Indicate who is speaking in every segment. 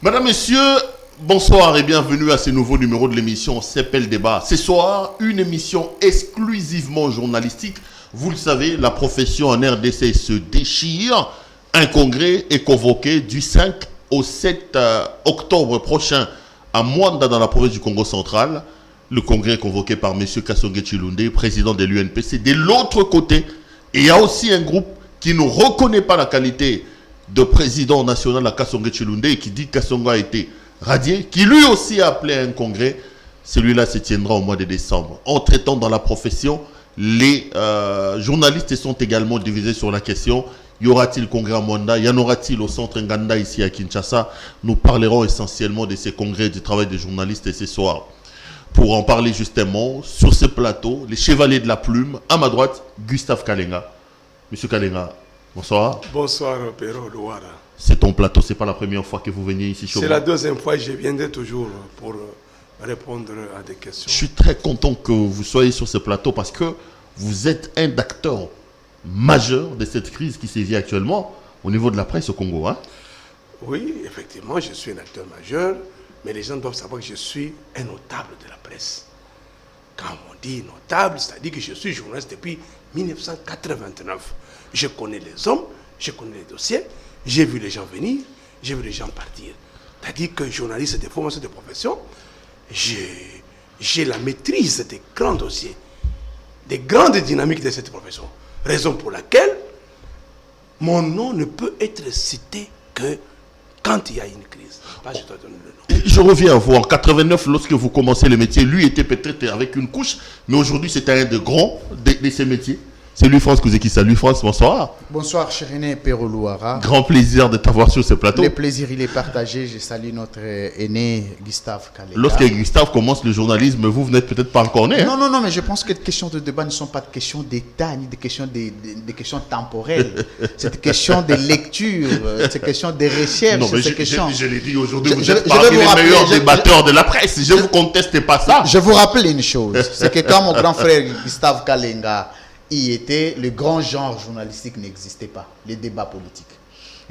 Speaker 1: Madame, Messieurs, bonsoir et bienvenue à ce nouveau numéro de l'émission CEPEL Débat. Ce soir, une émission exclusivement journalistique. Vous le savez, la profession en RDC se déchire. Un congrès est convoqué du 5 au 7 octobre prochain à Mwanda dans la province du Congo central. Le congrès est convoqué par M. Kasonge Chilunde, président de l'UNPC. De l'autre côté, il y a aussi un groupe qui ne reconnaît pas la qualité de président national à Kasonge Chilunde et qui dit que Kasongo a été radié, qui lui aussi a appelé à un congrès. Celui-là se tiendra au mois de décembre. Entre-temps, dans la profession, les journalistes sont également divisés sur la question. Y aura-t-il congrès à Mwanda? Y en aura-t-il au centre Nganda ici à Kinshasa? Nous parlerons essentiellement de ces congrès du travail des journalistes ce soir. Pour en parler justement, sur ce plateau, les chevaliers de la plume, à ma droite, Gustave Kalenga. Monsieur Kalenga, bonsoir.
Speaker 2: Bonsoir, Péro Louara.
Speaker 1: C'est ton plateau, c'est pas la première fois que vous veniez ici chez moi.
Speaker 2: C'est la deuxième fois, je viendrai toujours pour répondre à des questions.
Speaker 1: Je suis très content que vous soyez sur ce plateau parce que vous êtes un acteur majeur de cette crise qui sévit actuellement au niveau de la presse au Congo. Hein?
Speaker 2: Oui, effectivement, je suis un acteur majeur, mais les gens doivent savoir que je suis un notable de la presse. Quand on dit notable, c'est-à-dire que je suis journaliste depuis 1989. Je connais les hommes, je connais les dossiers, j'ai vu les gens venir, j'ai vu les gens partir. C'est-à-dire que journaliste de formation de profession, j'ai la maîtrise des grands dossiers, des grandes dynamiques de cette profession. Raison pour laquelle mon nom ne peut être cité que quand il y a une crise. Pas, je dois donner le nom.
Speaker 1: Je reviens à vous. En 89, lorsque vous commencez le métier, lui était peut-être avec une couche, mais aujourd'hui c'est un des grands de ces métiers. C'est Louis-France Kouzeki. Salut France, bonsoir.
Speaker 3: Bonsoir Chériné Péro Louara.
Speaker 1: Grand plaisir de t'avoir sur ce plateau.
Speaker 3: Le plaisir il est partagé. Je salue notre aîné Gustave Kalenga.
Speaker 1: Lorsque Gustave commence le journalisme, vous n'êtes peut-être pas encore né. Hein?
Speaker 3: Non, mais je pense que les questions de débat ne sont pas des questions d'État, ni des questions, des questions temporelles. C'est des questions de lecture, c'est des questions de recherche.
Speaker 1: Non, mais je l'ai dit aujourd'hui, vous êtes
Speaker 3: parmi
Speaker 1: les meilleurs débatteurs de la presse. Je ne vous conteste pas ça.
Speaker 3: Je vous rappelle une chose, c'est que quand mon grand frère Gustave Kalenga y était, le grand genre journalistique n'existait pas, les débats politiques.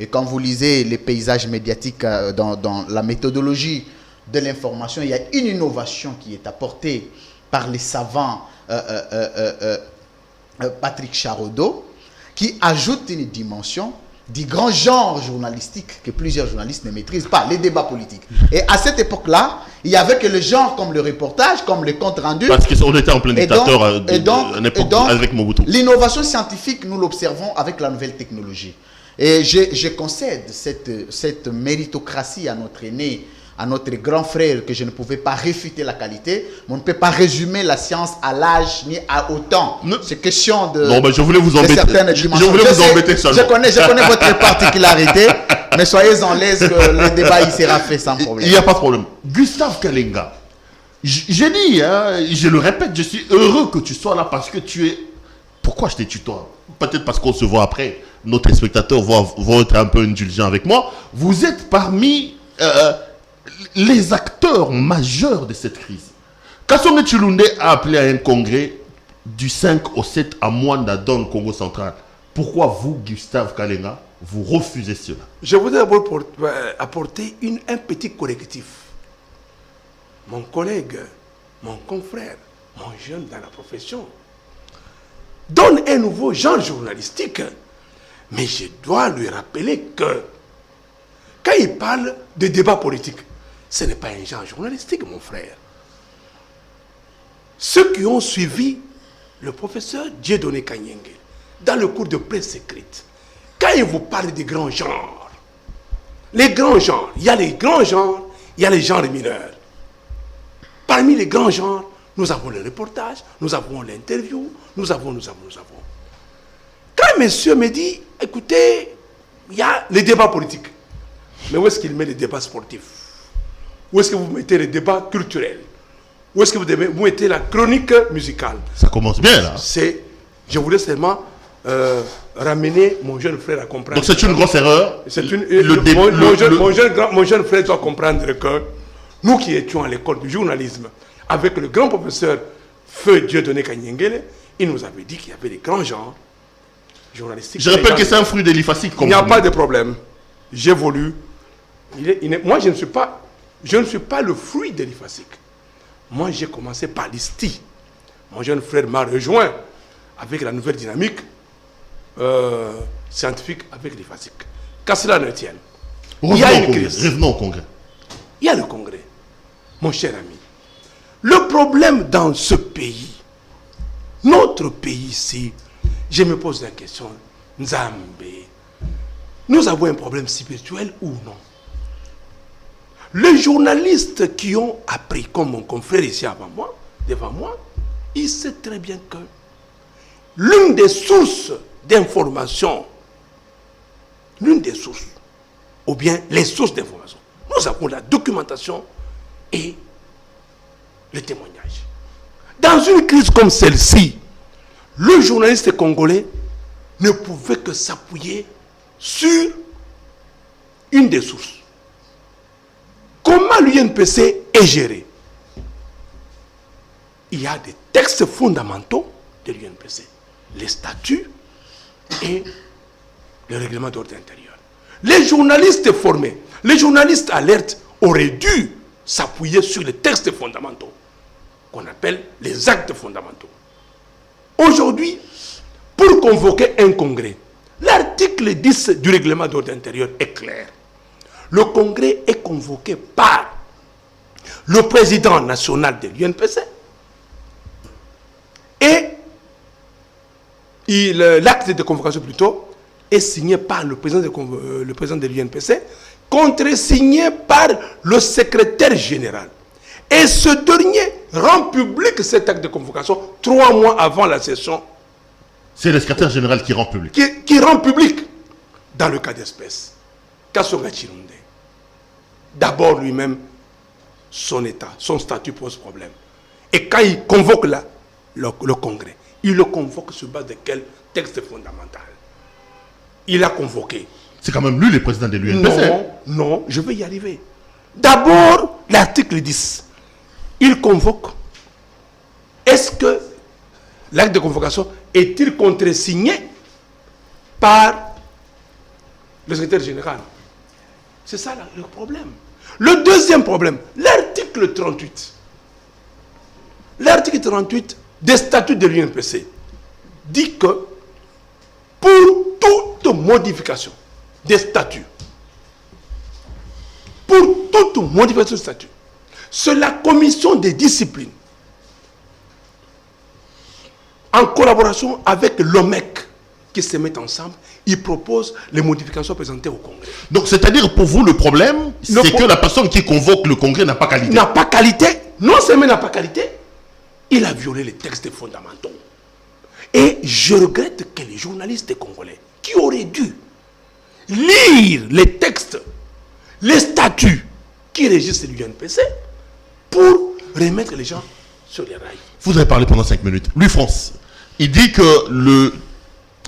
Speaker 3: Et quand vous lisez les paysages médiatiques dans la méthodologie de l'information, il y a une innovation qui est apportée par les savants Patrick Charodeau, qui ajoute une dimension du grand genre journalistique que plusieurs journalistes ne maîtrisent pas, les débats politiques. Et à cette époque-là, il n'y avait que le genre comme le reportage, comme le compte-rendu.
Speaker 1: Parce qu'on était en plein dictateur avec Mobutu.
Speaker 3: L'innovation scientifique, nous l'observons avec la nouvelle technologie. Et je concède cette méritocratie à notre aîné, à notre grand frère, que je ne pouvais pas réfuter la qualité, mais on ne peut pas résumer la science à l'âge ni au temps. C'est question de,
Speaker 1: non, mais je voulais vous embêter.
Speaker 3: Je voulais vous embêter seulement. Je connais votre particularité, mais soyez en l'aise que le débat il sera fait sans problème.
Speaker 1: Il n'y a pas de problème. Gustave Kalenga, j'ai dit, hein, je le répète, je suis heureux que tu sois là parce que tu es... Pourquoi je te tutoie? Peut-être parce qu'on se voit après. Nos téléspectateurs vont être un peu indulgents avec moi. Vous êtes parmi... les acteurs majeurs de cette crise. Kasonge Chilunde a appelé à un congrès du 5 au 7 à Mwanda dans le Congo central. Pourquoi vous, Gustave Kalenga, vous refusez cela?
Speaker 2: Je voudrais d'abord apporter un petit correctif. Mon collègue, mon confrère, mon jeune dans la profession, donne un nouveau genre journalistique. Mais je dois lui rappeler que quand il parle de débat politique, ce n'est pas un genre journalistique, mon frère. Ceux qui ont suivi le professeur Dieudonné Kanyenge dans le cours de presse écrite, quand il vous parle des grands genres, les grands genres, il y a les grands genres, il y a les genres mineurs. Parmi les grands genres, nous avons le reportage, nous avons l'interview, nous avons. Quand monsieur me dit, écoutez, il y a les débats politiques, mais où est-ce qu'il met les débats sportifs? Où est-ce que vous mettez les débats culturels? Où est-ce que vous mettez la chronique musicale?
Speaker 1: Ça commence bien là.
Speaker 2: Je voulais seulement ramener mon jeune frère à comprendre.
Speaker 1: Donc c'est une grosse erreur.
Speaker 2: Mon jeune frère doit comprendre que nous qui étions à l'école du journalisme, avec le grand professeur Feu Dieudonné Kanyengele, il nous avait dit qu'il y avait des grands genres journalistiques.
Speaker 1: Je rappelle que c'est un fruit de l'IFACIC.
Speaker 2: Il n'y a pas de problème. J'ai voulu Moi, je ne suis pas le fruit de l'IFASIC. Moi, j'ai commencé par l'ISTI. Mon jeune frère m'a rejoint avec la nouvelle dynamique scientifique avec l'IFASIC. Qu'à cela ne tienne. Il y a une crise.
Speaker 1: Revenons au Congrès.
Speaker 2: Il y a le Congrès. Mon cher ami, le problème dans ce pays, notre pays ici, je me pose la question, Nzambé, nous avons un problème spirituel ou non? Les journalistes qui ont appris, comme mon confrère ici devant moi, il sait très bien que l'une des sources d'information, ou bien les sources d'information, nous avons la documentation et le témoignage. Dans une crise comme celle-ci, le journaliste congolais ne pouvait que s'appuyer sur une des sources. Comment l'UNPC est géré? Il y a des textes fondamentaux de l'UNPC, les statuts et le règlement d'ordre intérieur. Les journalistes formés, les journalistes alertes auraient dû s'appuyer sur les textes fondamentaux, qu'on appelle les actes fondamentaux. Aujourd'hui, pour convoquer un congrès, l'article 10 du règlement d'ordre intérieur est clair. Le congrès est convoqué par le président national de l'UNPC et l'acte de convocation plutôt est signé par le président de l'UNPC, contresigné par le secrétaire général. Et ce dernier rend public cet acte de convocation 3 mois avant la session.
Speaker 1: C'est le secrétaire général qui rend public.
Speaker 2: Qui rend public dans le cas d'espèce. Kassonga Chirunde. D'abord lui-même, son état, son statut pose problème. Et quand il convoque le congrès, il le convoque sur base de quel texte fondamental? Il a convoqué.
Speaker 1: C'est quand même lui le président de l'UNPC.
Speaker 2: Non, je vais y arriver. D'abord, l'article 10. Il convoque. Est-ce que l'acte de convocation est-il contresigné par le secrétaire général? C'est ça le problème. Le deuxième problème, l'article 38. L'article 38 des statuts de l'UNPC dit que pour toute modification des statuts, c'est la commission des disciplines, en collaboration avec l'OMEC, qui se mettent ensemble, ils proposent les modifications présentées au Congrès.
Speaker 1: Donc, c'est-à-dire, pour vous, le problème, c'est que la personne qui convoque le Congrès n'a pas qualité.
Speaker 2: N'a pas qualité. Non seulement n'a pas qualité, il a violé les textes fondamentaux. Et je regrette que les journalistes congolais, qui auraient dû lire les textes, les statuts qui régissent l'UNPC, pour remettre les gens sur les rails.
Speaker 1: Vous avez parlé pendant 5 minutes. Louis France, il dit que le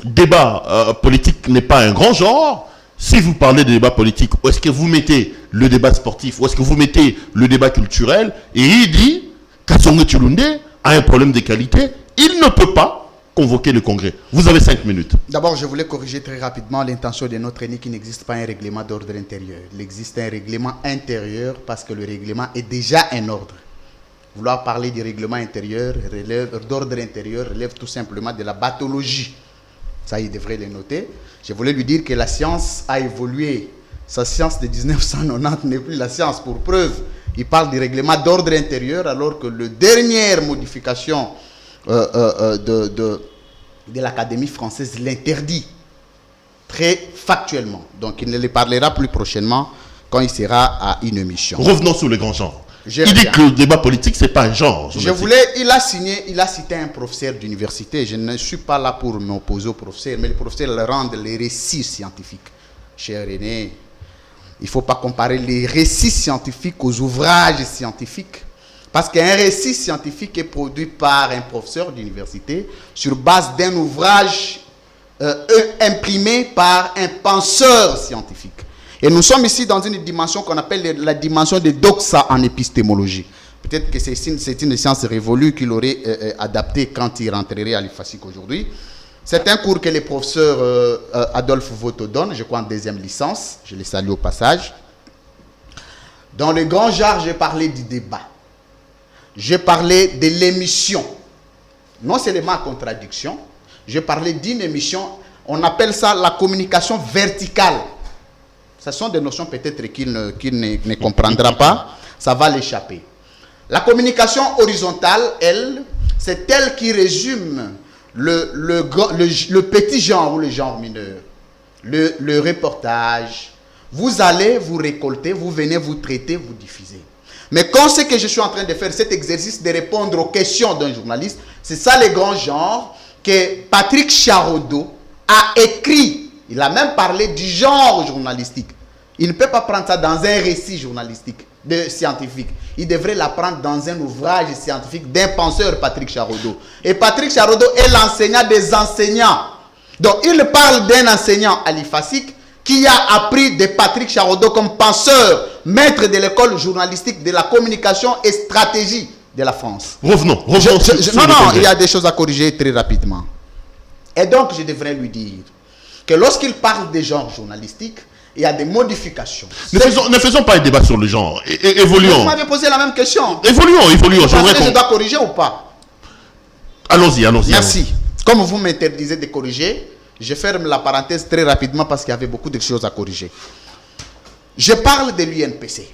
Speaker 1: débat politique n'est pas un grand genre. Si vous parlez de débat politique, où est-ce que vous mettez le débat sportif, où est-ce que vous mettez le débat culturel? Et il dit qu'Assonga Chilunde a un problème de qualité, il ne peut pas convoquer le congrès. Vous avez 5 minutes.
Speaker 3: D'abord, je voulais corriger très rapidement l'intention de notre ennemi qu'il n'existe pas un règlement d'ordre intérieur. Il existe un règlement intérieur parce que le règlement est déjà un ordre. Vouloir parler du règlement intérieur, d'ordre intérieur, relève tout simplement de la bathologie. Ça, il devrait le noter. Je voulais lui dire que la science a évolué. Sa science de 1990 n'est plus la science. Pour preuve, il parle du règlement d'ordre intérieur alors que la dernière modification de l'Académie française l'interdit très factuellement. Donc, il ne les parlera plus prochainement quand il sera à une émission.
Speaker 1: Revenons sur le grand genre. Il dit que le débat politique, ce n'est pas un genre.
Speaker 3: Il a cité un professeur d'université. Je ne suis pas là pour m'opposer au professeur, mais le professeur rend les récits scientifiques. Cher René, il ne faut pas comparer les récits scientifiques aux ouvrages scientifiques. Parce qu'un récit scientifique est produit par un professeur d'université sur base d'un ouvrage imprimé par un penseur scientifique. Et nous sommes ici dans une dimension qu'on appelle la dimension de doxa en épistémologie. Peut-être que c'est une science révolue qu'il aurait adaptée quand il rentrerait à l'IFASIC aujourd'hui. C'est un cours que le professeur Adolphe Voto donne, je crois en 2e licence. Je le salue au passage. Dans le grand genre, j'ai parlé du débat. J'ai parlé de l'émission. Non seulement en contradiction, j'ai parlé d'une émission, on appelle ça la communication verticale. Ce sont des notions peut-être qu'il ne comprendra pas, ça va l'échapper. La communication horizontale, elle, c'est elle qui résume le petit genre ou le genre mineur. Le reportage. Vous allez vous récolter, vous venez vous traiter, vous diffuser. Mais quand ce que je suis en train de faire, cet exercice de répondre aux questions d'un journaliste, c'est ça le grand genre que Patrick Charodeau a écrit. Il a même parlé du genre journalistique. Il ne peut pas prendre ça dans un récit journalistique, scientifique. Il devrait l'apprendre dans un ouvrage scientifique d'un penseur, Patrick Charodeau. Et Patrick Charodeau est l'enseignant des enseignants. Donc il parle d'un enseignant aliphatique qui a appris de Patrick Charodeau comme penseur, maître de l'école journalistique de la communication et stratégie de la France.
Speaker 1: Revenons
Speaker 3: non, il y a des choses à corriger très rapidement. Et donc, je devrais lui dire que lorsqu'il parle des genres journalistiques, il y a des modifications.
Speaker 1: Ne faisons pas un débat sur le genre. Évoluons.
Speaker 3: Vous m'avez posé la même question.
Speaker 1: Évoluons.
Speaker 3: Je dois corriger ou pas?
Speaker 1: Allons-y.
Speaker 3: Merci. Comme vous m'interdisez de corriger, je ferme la parenthèse très rapidement parce qu'il y avait beaucoup de choses à corriger. Je parle de l'UNPC.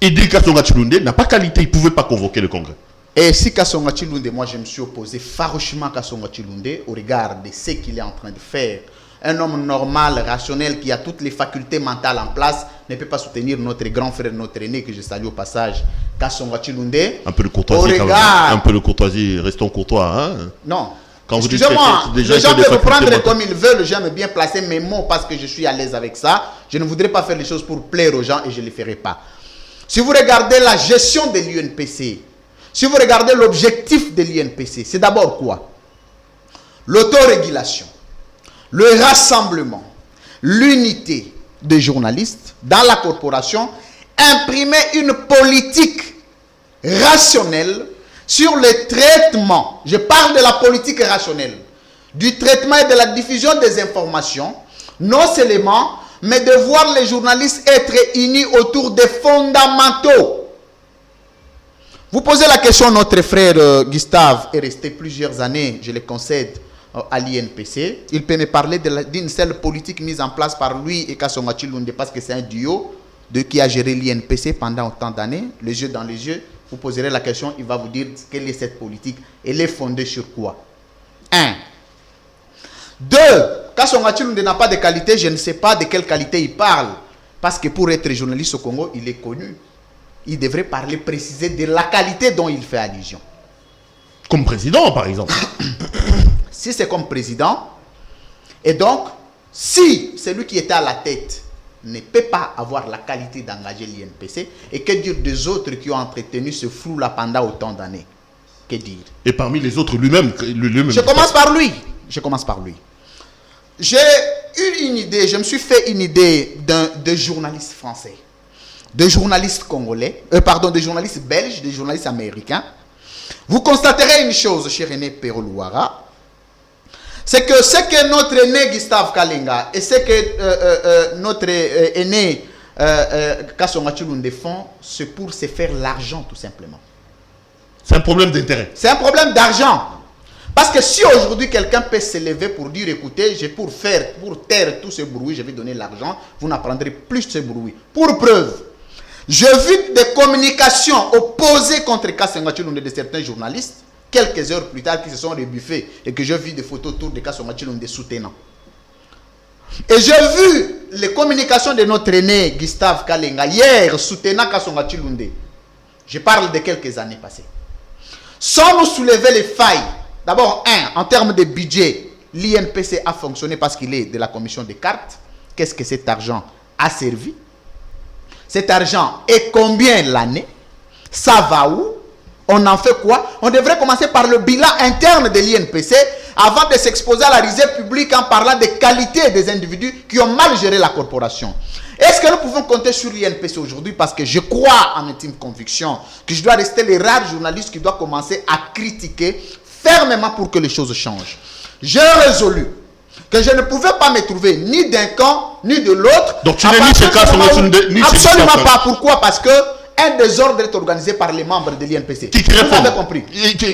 Speaker 1: Idi Kasonga Chilunde n'a pas qualité, il ne pouvait pas convoquer le Congrès.
Speaker 3: Et si Kasonga Chilunde, moi je me suis opposé farouchement à Kasonga Chilunde au regard de ce qu'il est en train de faire. Un homme normal, rationnel, qui a toutes les facultés mentales en place, ne peut pas soutenir notre grand frère, notre aîné, que je salue au passage, Kasonga Chilunde.
Speaker 1: Un peu de courtoisie, un peu de courtoisie, restons courtois. Hein?
Speaker 3: Non.
Speaker 1: Excusez-moi,
Speaker 3: les gens peuvent prendre comme ils veulent, j'aime bien placer mes mots parce que je suis à l'aise avec ça. Je ne voudrais pas faire les choses pour plaire aux gens et je ne les ferai pas. Si vous regardez la gestion de l'UNPC, si vous regardez l'objectif de l'UNPC, c'est d'abord quoi? L'autorégulation, le rassemblement, l'unité des journalistes dans la corporation, imprimer une politique rationnelle sur le traitement, je parle de la politique rationnelle, du traitement et de la diffusion des informations, non seulement, mais de voir les journalistes être unis autour des fondamentaux. Vous posez la question, notre frère Gustave est resté plusieurs années, je le concède, à l'INPC. Il peut me parler d'une seule politique mise en place par lui et Kasonga Chilunde parce que c'est un duo qui a géré l'INPC pendant autant d'années, les yeux dans les yeux. Vous poserez la question, il va vous dire quelle est cette politique. Elle est fondée sur quoi? 1. 2. Kasonga Chilunde n'a pas de qualité, je ne sais pas de quelle qualité il parle. Parce que pour être journaliste au Congo, il est connu. Il devrait parler, préciser de la qualité dont il fait allusion.
Speaker 1: Comme président, par exemple.
Speaker 3: Si c'est comme président, et donc, si celui qui était à la tête ne peut pas avoir la qualité d'engager l'INPC, et que dire des autres qui ont entretenu ce flou-là pendant autant d'années? Que dire?
Speaker 1: Et parmi les autres, lui-même.
Speaker 3: Je commence par lui. J'ai eu une idée, je me suis fait une idée de journalistes français, de journalistes congolais, de journalistes belges, de journalistes américains. Vous constaterez une chose, cher René Perolouara, c'est que ce que notre aîné Gustave Kalenga et ce que notre aîné Kasonga Chilunde font, c'est pour se faire l'argent tout simplement.
Speaker 1: C'est un problème d'intérêt.
Speaker 3: C'est un problème d'argent. Parce que si aujourd'hui quelqu'un peut se lever pour dire écoutez, pour taire tout ce bruit, je vais donner l'argent, vous n'apprendrez plus ce bruit. Pour preuve, j'ai vu des communications opposées contre Kasonga Chilunde de certains journalistes, quelques heures plus tard, qui se sont rebuffés et que j'ai vu des photos autour de Kasonga Chilunde soutenant. Et j'ai vu les communications de notre aîné Gustave Kalenga hier soutenant Kasonga Chilunde. Je parle de quelques années passées. Sans nous soulever les failles, d'abord, en termes de budget, l'INPC a fonctionné parce qu'il est de la commission des cartes. Qu'est-ce que cet argent a servi? Cet argent est combien l'année? Ça va où? On en fait quoi? On devrait commencer par le bilan interne de l'INPC avant de s'exposer à la risée publique en parlant des qualités des individus qui ont mal géré la corporation. Est-ce que nous pouvons compter sur l'INPC aujourd'hui? Parce que je crois en intime conviction que je dois rester les rares journalistes qui doivent commencer à critiquer fermement pour que les choses changent. J'ai résolu que je ne pouvais pas me trouver ni d'un camp, ni de l'autre.
Speaker 1: Donc tu n'es ni chez Kasonga, ni chez
Speaker 3: absolument
Speaker 1: Kasonga.
Speaker 3: pas. Pourquoi? Parce que un désordre est organisé par les membres de l'INPC. Vous avez compris.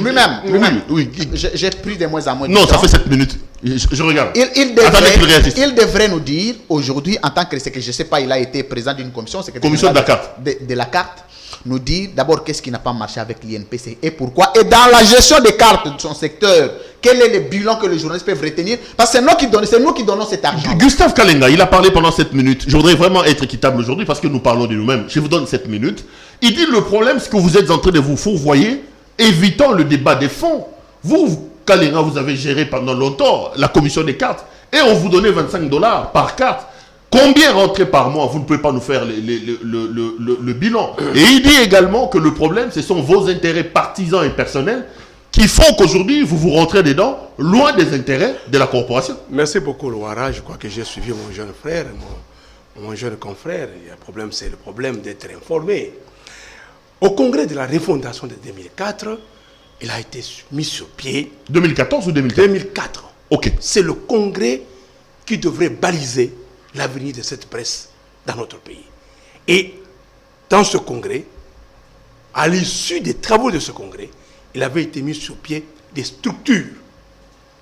Speaker 3: Lui-même.
Speaker 1: Oui.
Speaker 3: J'ai pris de moins en moins de
Speaker 1: Non,
Speaker 3: temps.
Speaker 1: ça fait 7 minutes. Je regarde.
Speaker 3: Il devrait nous dire aujourd'hui, en tant que secrétaire, je ne sais pas, il a été président d'une commission,
Speaker 1: Commission de la carte.
Speaker 3: De la carte, nous dire d'abord qu'est-ce qui n'a pas marché avec l'INPC et pourquoi. Et dans la gestion des cartes de son secteur, quel est le bilan que les journalistes peuvent retenir? Parce que c'est nous qui donnons cet argent.
Speaker 1: Gustave Kalenga, il a parlé pendant 7 minutes. Je voudrais vraiment être équitable aujourd'hui parce que nous parlons de nous-mêmes. Je vous donne 7 minutes. Il dit le problème, c'est que vous êtes en train de vous fourvoyer, évitant le débat des fonds. Vous, Kalenga, vous avez géré pendant longtemps la commission des cartes et on vous donnait $25 par carte. Combien rentrez par mois? Vous ne pouvez pas nous faire le bilan. Et il dit également que le problème, ce sont vos intérêts partisans et personnels qui font qu'aujourd'hui, vous vous rentrez dedans, loin des intérêts de la corporation.
Speaker 2: Merci beaucoup, Loara. Je crois que j'ai suivi mon jeune frère, mon jeune confrère. Le problème, c'est le problème d'être informé. Au congrès de la refondation de 2004, il a été mis sur pied.
Speaker 1: 2014 ou 2004?
Speaker 2: 2004.
Speaker 1: Ok.
Speaker 2: C'est le congrès qui devrait baliser l'avenir de cette presse dans notre pays. Et dans ce congrès, à l'issue des travaux de ce congrès, il avait été mis sur pied des structures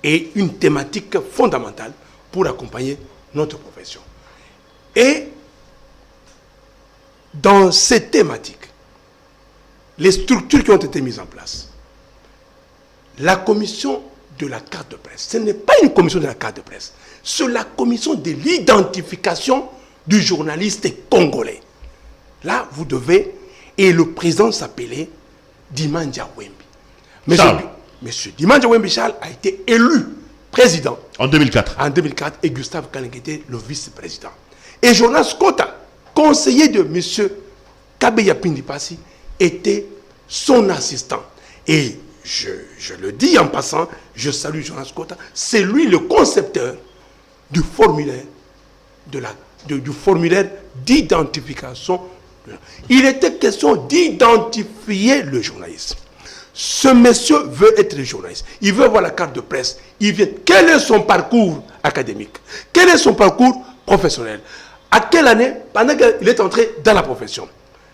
Speaker 2: et une thématique fondamentale pour accompagner notre profession. Et dans ces thématiques, les structures qui ont été mises en place, la commission de la carte de presse, ce n'est pas une commission de la carte de presse, c'est la commission de l'identification du journaliste congolais. Là, vous devez, et le président s'appelait Dimanja Wembi. Monsieur Dimanja Wembi Charles a été élu président
Speaker 1: en 2004.
Speaker 2: En 2004, et Gustave Kalenga était le vice-président. Et Jonas Kota, conseiller de monsieur Kabeya Pindipasi, était son assistant. Et je le dis en passant, je salue Jonas Kota, c'est lui le concepteur du formulaire du formulaire d'identification. Il était question d'identifier le journaliste. Ce monsieur veut être journaliste. Il veut avoir la carte de presse. Il vient. Quel est son parcours académique? Quel est son parcours professionnel? À quelle année, pendant qu'il est entré dans la profession?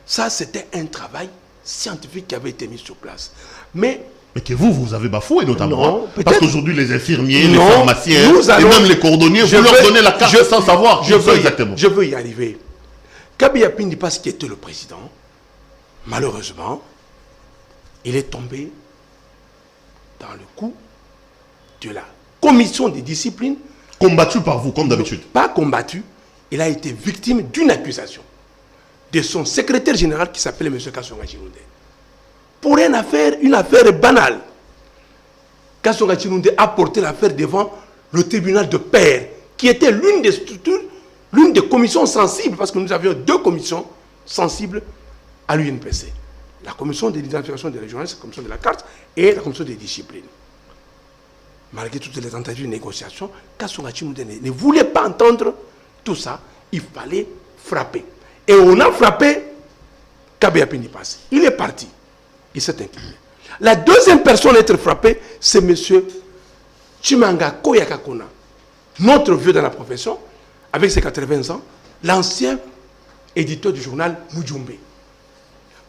Speaker 2: Ça, c'était un travail scientifique qui avait été mis sur place. Mais
Speaker 1: que vous avez bafoué notamment.
Speaker 2: Non,
Speaker 1: parce qu'aujourd'hui, les infirmiers, les pharmaciens, et même les cordonniers, vous leur donnez la carte sans savoir exactement.
Speaker 2: Je veux y arriver. Kabeya Pindipasi, qui était le président, malheureusement, il est tombé dans le coup de la commission des disciplines.
Speaker 1: Combattu par vous, comme d'habitude.
Speaker 2: Pas combattu. Il a été victime d'une accusation de son secrétaire général qui s'appelait M. Kasonga Chilunde. Pour une affaire banale. Kasonga Chilunde a porté l'affaire devant le tribunal de paix, qui était l'une des structures, l'une des commissions sensibles, parce que nous avions deux commissions sensibles à l'UNPC. La commission de l'identification des journalistes, la commission de la carte et la commission des disciplines. Malgré toutes les tentatives de négociation, Kasonga Chilunde ne voulait pas entendre tout ça. Il fallait frapper. Et on a frappé Kabeya Pindipasi. Il est parti. Il s'est incliné. La deuxième personne à être frappée, c'est M. Chimanga Koyakakona, notre vieux dans la profession, avec ses 80 ans, l'ancien éditeur du journal Mujumbe.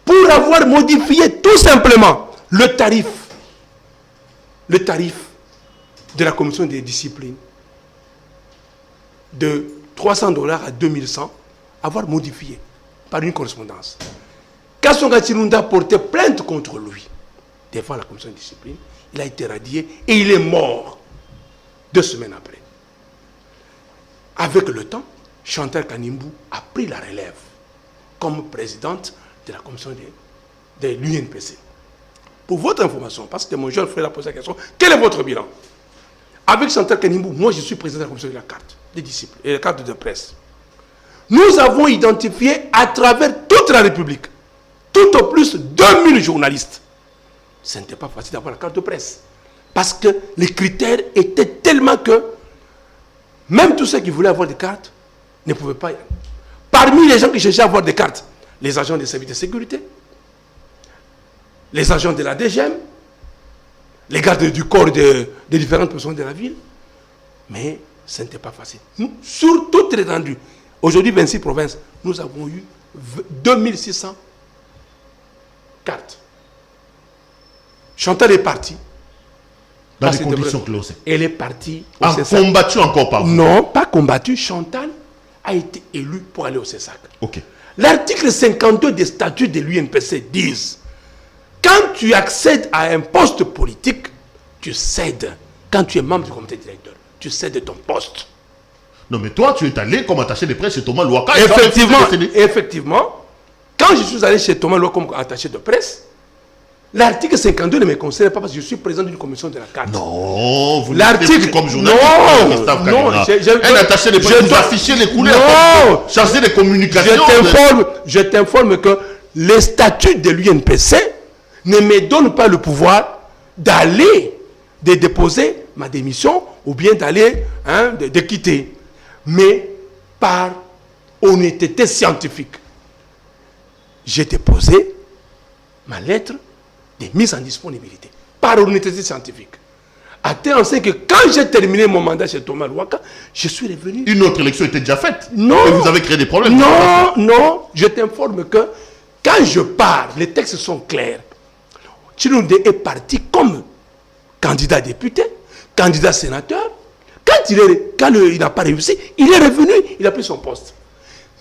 Speaker 2: Pour avoir modifié tout simplement le tarif de la commission des disciplines de $300 à 2100, avoir modifié par une correspondance. Kasonga Chilunda a porté plainte contre lui devant la commission de discipline. Il a été radié et il est mort 2 semaines après. Avec le temps, Chantal Kanimbu a pris la relève comme présidente de la commission de l'UNPC. Pour votre information, parce que mon jeune frère a posé la question, quel est votre bilan? Avec Chantal Kanimbu, moi je suis président de la commission de la carte des disciples et la carte de presse. Nous avons identifié à travers toute la République, tout au plus 2000 journalistes. Ce n'était pas facile d'avoir la carte de presse. Parce que les critères étaient tellement que même tous ceux qui voulaient avoir des cartes ne pouvaient pas y aller. Parmi les gens qui cherchaient à avoir des cartes, les agents des services de sécurité, les agents de la DGM, les gardes du corps des différentes personnes de la ville, Mais ce n'était pas facile. Nous, sur toute l'étendue, aujourd'hui 26 provinces, nous avons eu 2600 cartes. Chantal est partie.
Speaker 1: Dans les conditions closes.
Speaker 2: Elle est partie au
Speaker 1: a
Speaker 2: CESAC.
Speaker 1: Combattu encore par vous?
Speaker 2: Non, pas combattu. Chantal a été élue pour aller au CESAC.
Speaker 1: Ok.
Speaker 2: L'article 52 des statuts de l'UNPC disent quand tu accèdes à un poste politique, tu cèdes. Quand tu es membre du comité directeur, tu cèdes ton poste.
Speaker 1: Non, mais toi, tu es allé comme attaché de presse chez Thomas Louaka.
Speaker 2: Effectivement, quand je suis allé chez Thomas Louaka comme attaché de presse, l'article 52 ne me concerne pas parce que je suis président d'une commission de la carte.
Speaker 1: Non, vous n'êtes plus comme journaliste.
Speaker 2: Non,
Speaker 1: un attaché de presse, vous affichez les couleurs.
Speaker 2: Non,
Speaker 1: chargé de communication.
Speaker 2: Je t'informe que les statuts de l'UNPC ne me donnent pas le pouvoir d'aller, de déposer ma démission ou bien d'aller, de quitter. Mais par honnêteté scientifique, j'ai déposé ma lettre de mise en disponibilité. Par honnêteté scientifique. À tel enseigne que quand j'ai terminé mon mandat chez Thomas Louaka, je suis revenu.
Speaker 1: Une autre élection était déjà faite.
Speaker 2: Non.
Speaker 1: Et vous avez créé des problèmes.
Speaker 2: Non. Je t'informe que quand je pars, les textes sont clairs. Chilunde est parti comme candidat député, candidat sénateur. Quand il n'a pas réussi, il est revenu, il a pris son poste.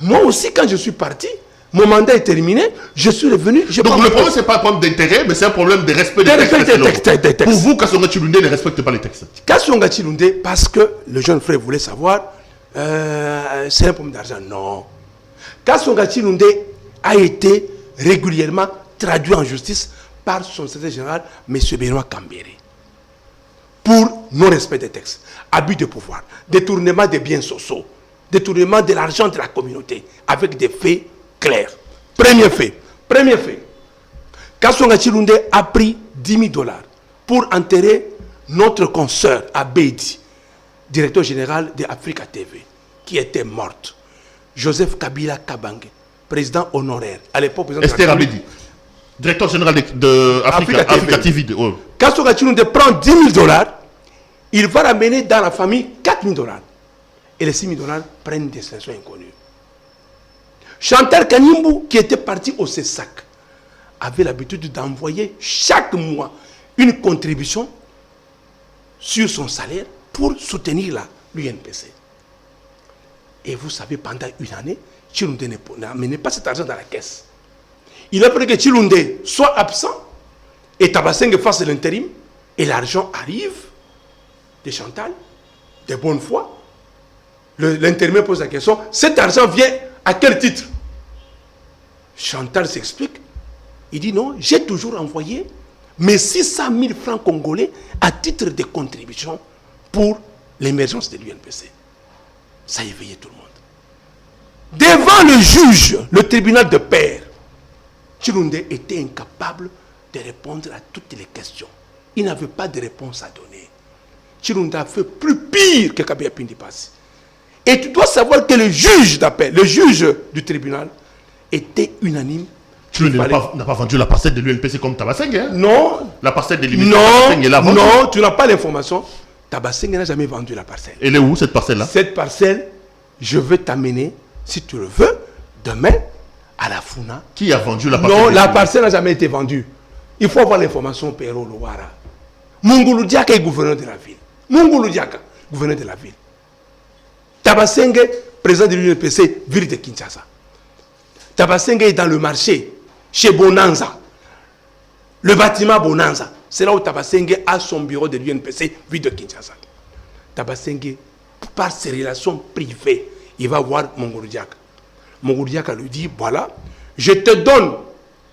Speaker 2: Moi aussi, quand je suis parti, mon mandat est terminé, je suis revenu.
Speaker 1: Donc le problème, ce n'est pas un problème d'intérêt, mais c'est un problème de respect des textes. Pour vous, Kassonga Chilunde ne respecte pas les textes.
Speaker 2: Kassonga Chilunde, parce que le jeune frère voulait savoir, c'est un problème d'argent. Non. Kassonga Chilunde a été régulièrement traduit en justice par son secrétaire général, M. Benoît Cambéré, pour non-respect des textes, abus de pouvoir, détournement des biens sociaux, détournement de l'argent de la communauté, avec des faits clairs. Premier fait. Kassonga Chilunde a pris $10,000 pour enterrer notre consoeur Abedi, directeur général de Africa TV, qui était morte. Joseph Kabila Kabange, président honoraire, à l'époque président
Speaker 1: Esther Abedi, directeur général de Africa TV.
Speaker 2: Kassonga Chilunde prend $10,000, il va ramener dans la famille $4,000. Et les $6,000 prennent des destination inconnues. Chantal Kanimbu, qui était parti au CESAC, avait l'habitude d'envoyer chaque mois une contribution sur son salaire pour soutenir l'UNPC. Et vous savez, pendant une année, Chilunde n'amenait pas cet argent dans la caisse. Il a fallu que Chilunde soit absent et Tabaseng fasse l'intérim et l'argent arrive de Chantal, de bonne foi. L'intérimaire pose la question, cet argent vient à quel titre? Chantal s'explique. Il dit non, j'ai toujours envoyé mes 600 000 francs congolais à titre de contribution pour l'émergence de l'UNPC. Ça a éveillé tout le monde. Devant le juge, le tribunal de paix, Chilunde était incapable de répondre à toutes les questions. Il n'avait pas de réponse à donner. Chilunde a fait plus pire que Kabila Pindipasi. Et tu dois savoir que le juge d'appel, le juge du tribunal, était unanime.
Speaker 1: Chilunde n'a pas vendu la parcelle de l'UNPC comme Tabaseng, hein?
Speaker 2: Non.
Speaker 1: La parcelle de l'UNPC, Tabaseng est là.
Speaker 2: Non, tu n'as pas l'information. Tabaseng n'a jamais vendu la parcelle.
Speaker 1: Elle est où cette parcelle-là?
Speaker 2: Cette parcelle, je vais t'amener, si tu le veux, demain, à la Funa.
Speaker 1: Qui a vendu la parcelle?
Speaker 2: Non, la parcelle n'a jamais été vendue. Il faut avoir l'information, Péro Louara. Mungulu Diaka est gouverneur de la ville. Mungulu Diaka, gouverneur de la ville. Tabaseng, président de l'UNPC, ville de Kinshasa. Tabaseng est dans le marché, chez Bonanza. Le bâtiment Bonanza. C'est là où Tabaseng a son bureau de l'UNPC, ville de Kinshasa. Tabaseng, par ses relations privées, il va voir Mungulu Diaka. Mungulu Diaka lui dit, voilà, je te donne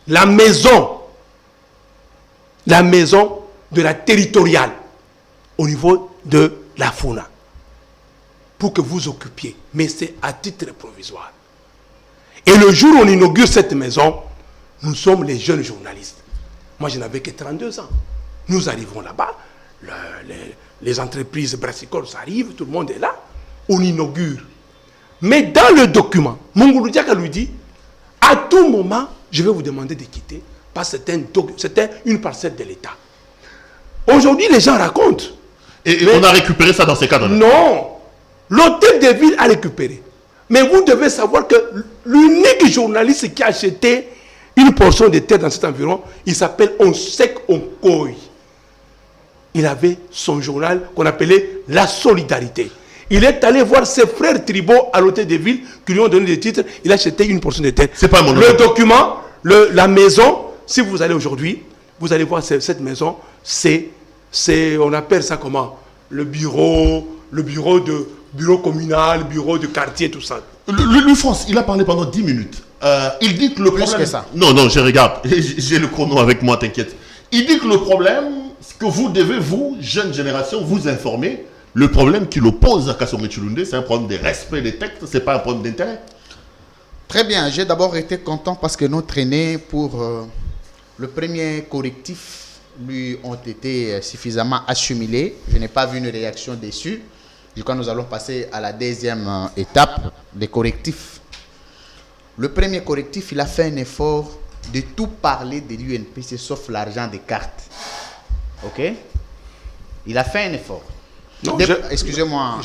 Speaker 2: la maison de la territoriale au niveau de la Funa pour que vous occupiez, mais c'est à titre provisoire. Et le jour où on inaugure cette maison, nous sommes les jeunes journalistes. Moi, je n'avais que 32 ans. Nous arrivons là-bas, les entreprises brassicoles arrivent, tout le monde est là, on inaugure. Mais dans le document, Mungulu Diaka lui dit, à tout moment, je vais vous demander de quitter, parce que c'était une parcelle de l'État. Aujourd'hui, les gens racontent.
Speaker 1: Et on a récupéré ça dans ces cadres-là.
Speaker 2: Non. L'hôtel de ville a récupéré. Mais vous devez savoir que l'unique journaliste qui a acheté une portion de terre dans cet environ, il s'appelle Onsek Onkoy. Il avait son journal qu'on appelait La Solidarité. Il est allé voir ses frères tribaux à l'hôtel de ville qui lui ont donné des titres. Il a acheté une portion de terre.
Speaker 1: C'est pas mon
Speaker 2: Le document, la maison, si vous allez aujourd'hui, vous allez voir cette maison, on appelle ça comment? Le bureau communal, bureau de quartier, tout ça.
Speaker 1: Le France, il a parlé pendant 10 minutes. Il dit que le problème...
Speaker 3: que ça.
Speaker 1: Non, je regarde. J'ai le chrono avec moi, t'inquiète. Il dit que le problème, c'est que vous devez, vous, jeune génération, vous informer. Le problème qui l'oppose à Kassoumé Tshilundé, c'est un problème de respect des textes, c'est pas un problème d'intérêt.
Speaker 3: Très bien, j'ai d'abord été content parce que notre aîné, pour le premier correctif, lui ont été suffisamment assimilés. Je n'ai pas vu une réaction déçue. Du coup, nous allons passer à la deuxième étape des correctifs. Le premier correctif, il a fait un effort de tout parler de l'UNPC sauf l'argent des cartes. Ok? Il a fait un effort.
Speaker 2: Non,
Speaker 3: excusez-moi.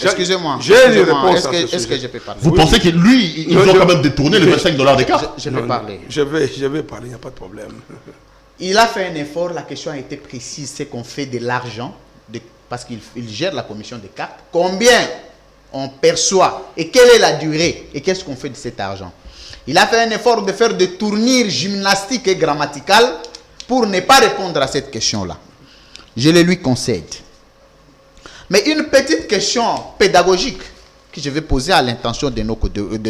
Speaker 2: J'ai une réponse.
Speaker 3: Est-ce que je peux parler?
Speaker 1: Vous pensez que lui, ils ont quand même détourné les $25 des cartes?
Speaker 3: Je vais parler.
Speaker 2: Je vais parler, il n'y a pas de problème.
Speaker 3: Il a fait un effort, la question a été précise, c'est qu'on fait de l'argent, parce qu'il gère la commission des cartes. Combien on perçoit et quelle est la durée et qu'est-ce qu'on fait de cet argent? Il a fait un effort de faire des tournures gymnastiques et grammaticales pour ne pas répondre à cette question-là. Je le lui concède. Mais une petite question pédagogique que je vais poser à l'intention de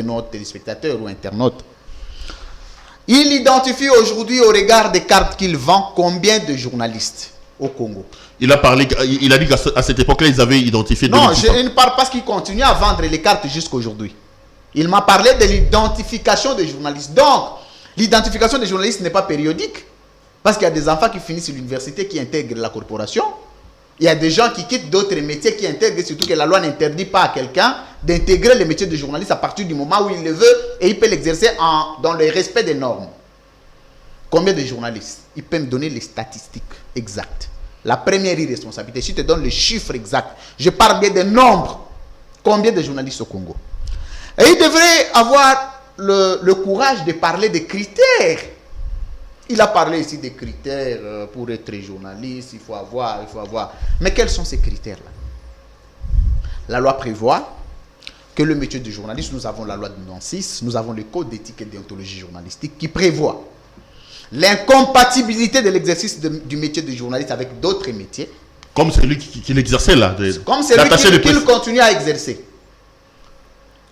Speaker 3: nos téléspectateurs ou internautes. Il identifie aujourd'hui, au regard des cartes qu'il vend, combien de journalistes au Congo?
Speaker 1: Il a dit qu'à cette époque-là, ils avaient identifié...
Speaker 3: Non, je ne parle pas parce qu'il continue à vendre les cartes jusqu'à aujourd'hui. Il m'a parlé de l'identification des journalistes. Donc, l'identification des journalistes n'est pas périodique. Parce qu'il y a des enfants qui finissent l'université, qui intègrent la corporation. Il y a des gens qui quittent d'autres métiers, qui intègrent, surtout que la loi n'interdit pas à quelqu'un d'intégrer le métier de journaliste à partir du moment où il le veut et il peut l'exercer dans le respect des normes. Combien de journalistes? Il peut me donner les statistiques exactes. La première irresponsabilité, si je te donne le chiffre exact, je parle bien des nombres. Combien de journalistes au Congo? Et il devrait avoir le courage de parler des critères. Il a parlé ici des critères pour être journaliste, il faut avoir. Mais quels sont ces critères-là? La loi prévoit que le métier de journaliste, nous avons la loi de 96, nous avons le code d'éthique et déontologie journalistique qui prévoit l'incompatibilité de l'exercice du métier de journaliste avec d'autres métiers.
Speaker 1: Comme celui qui l'exerçait là.
Speaker 3: Comme celui qu'il continue à exercer.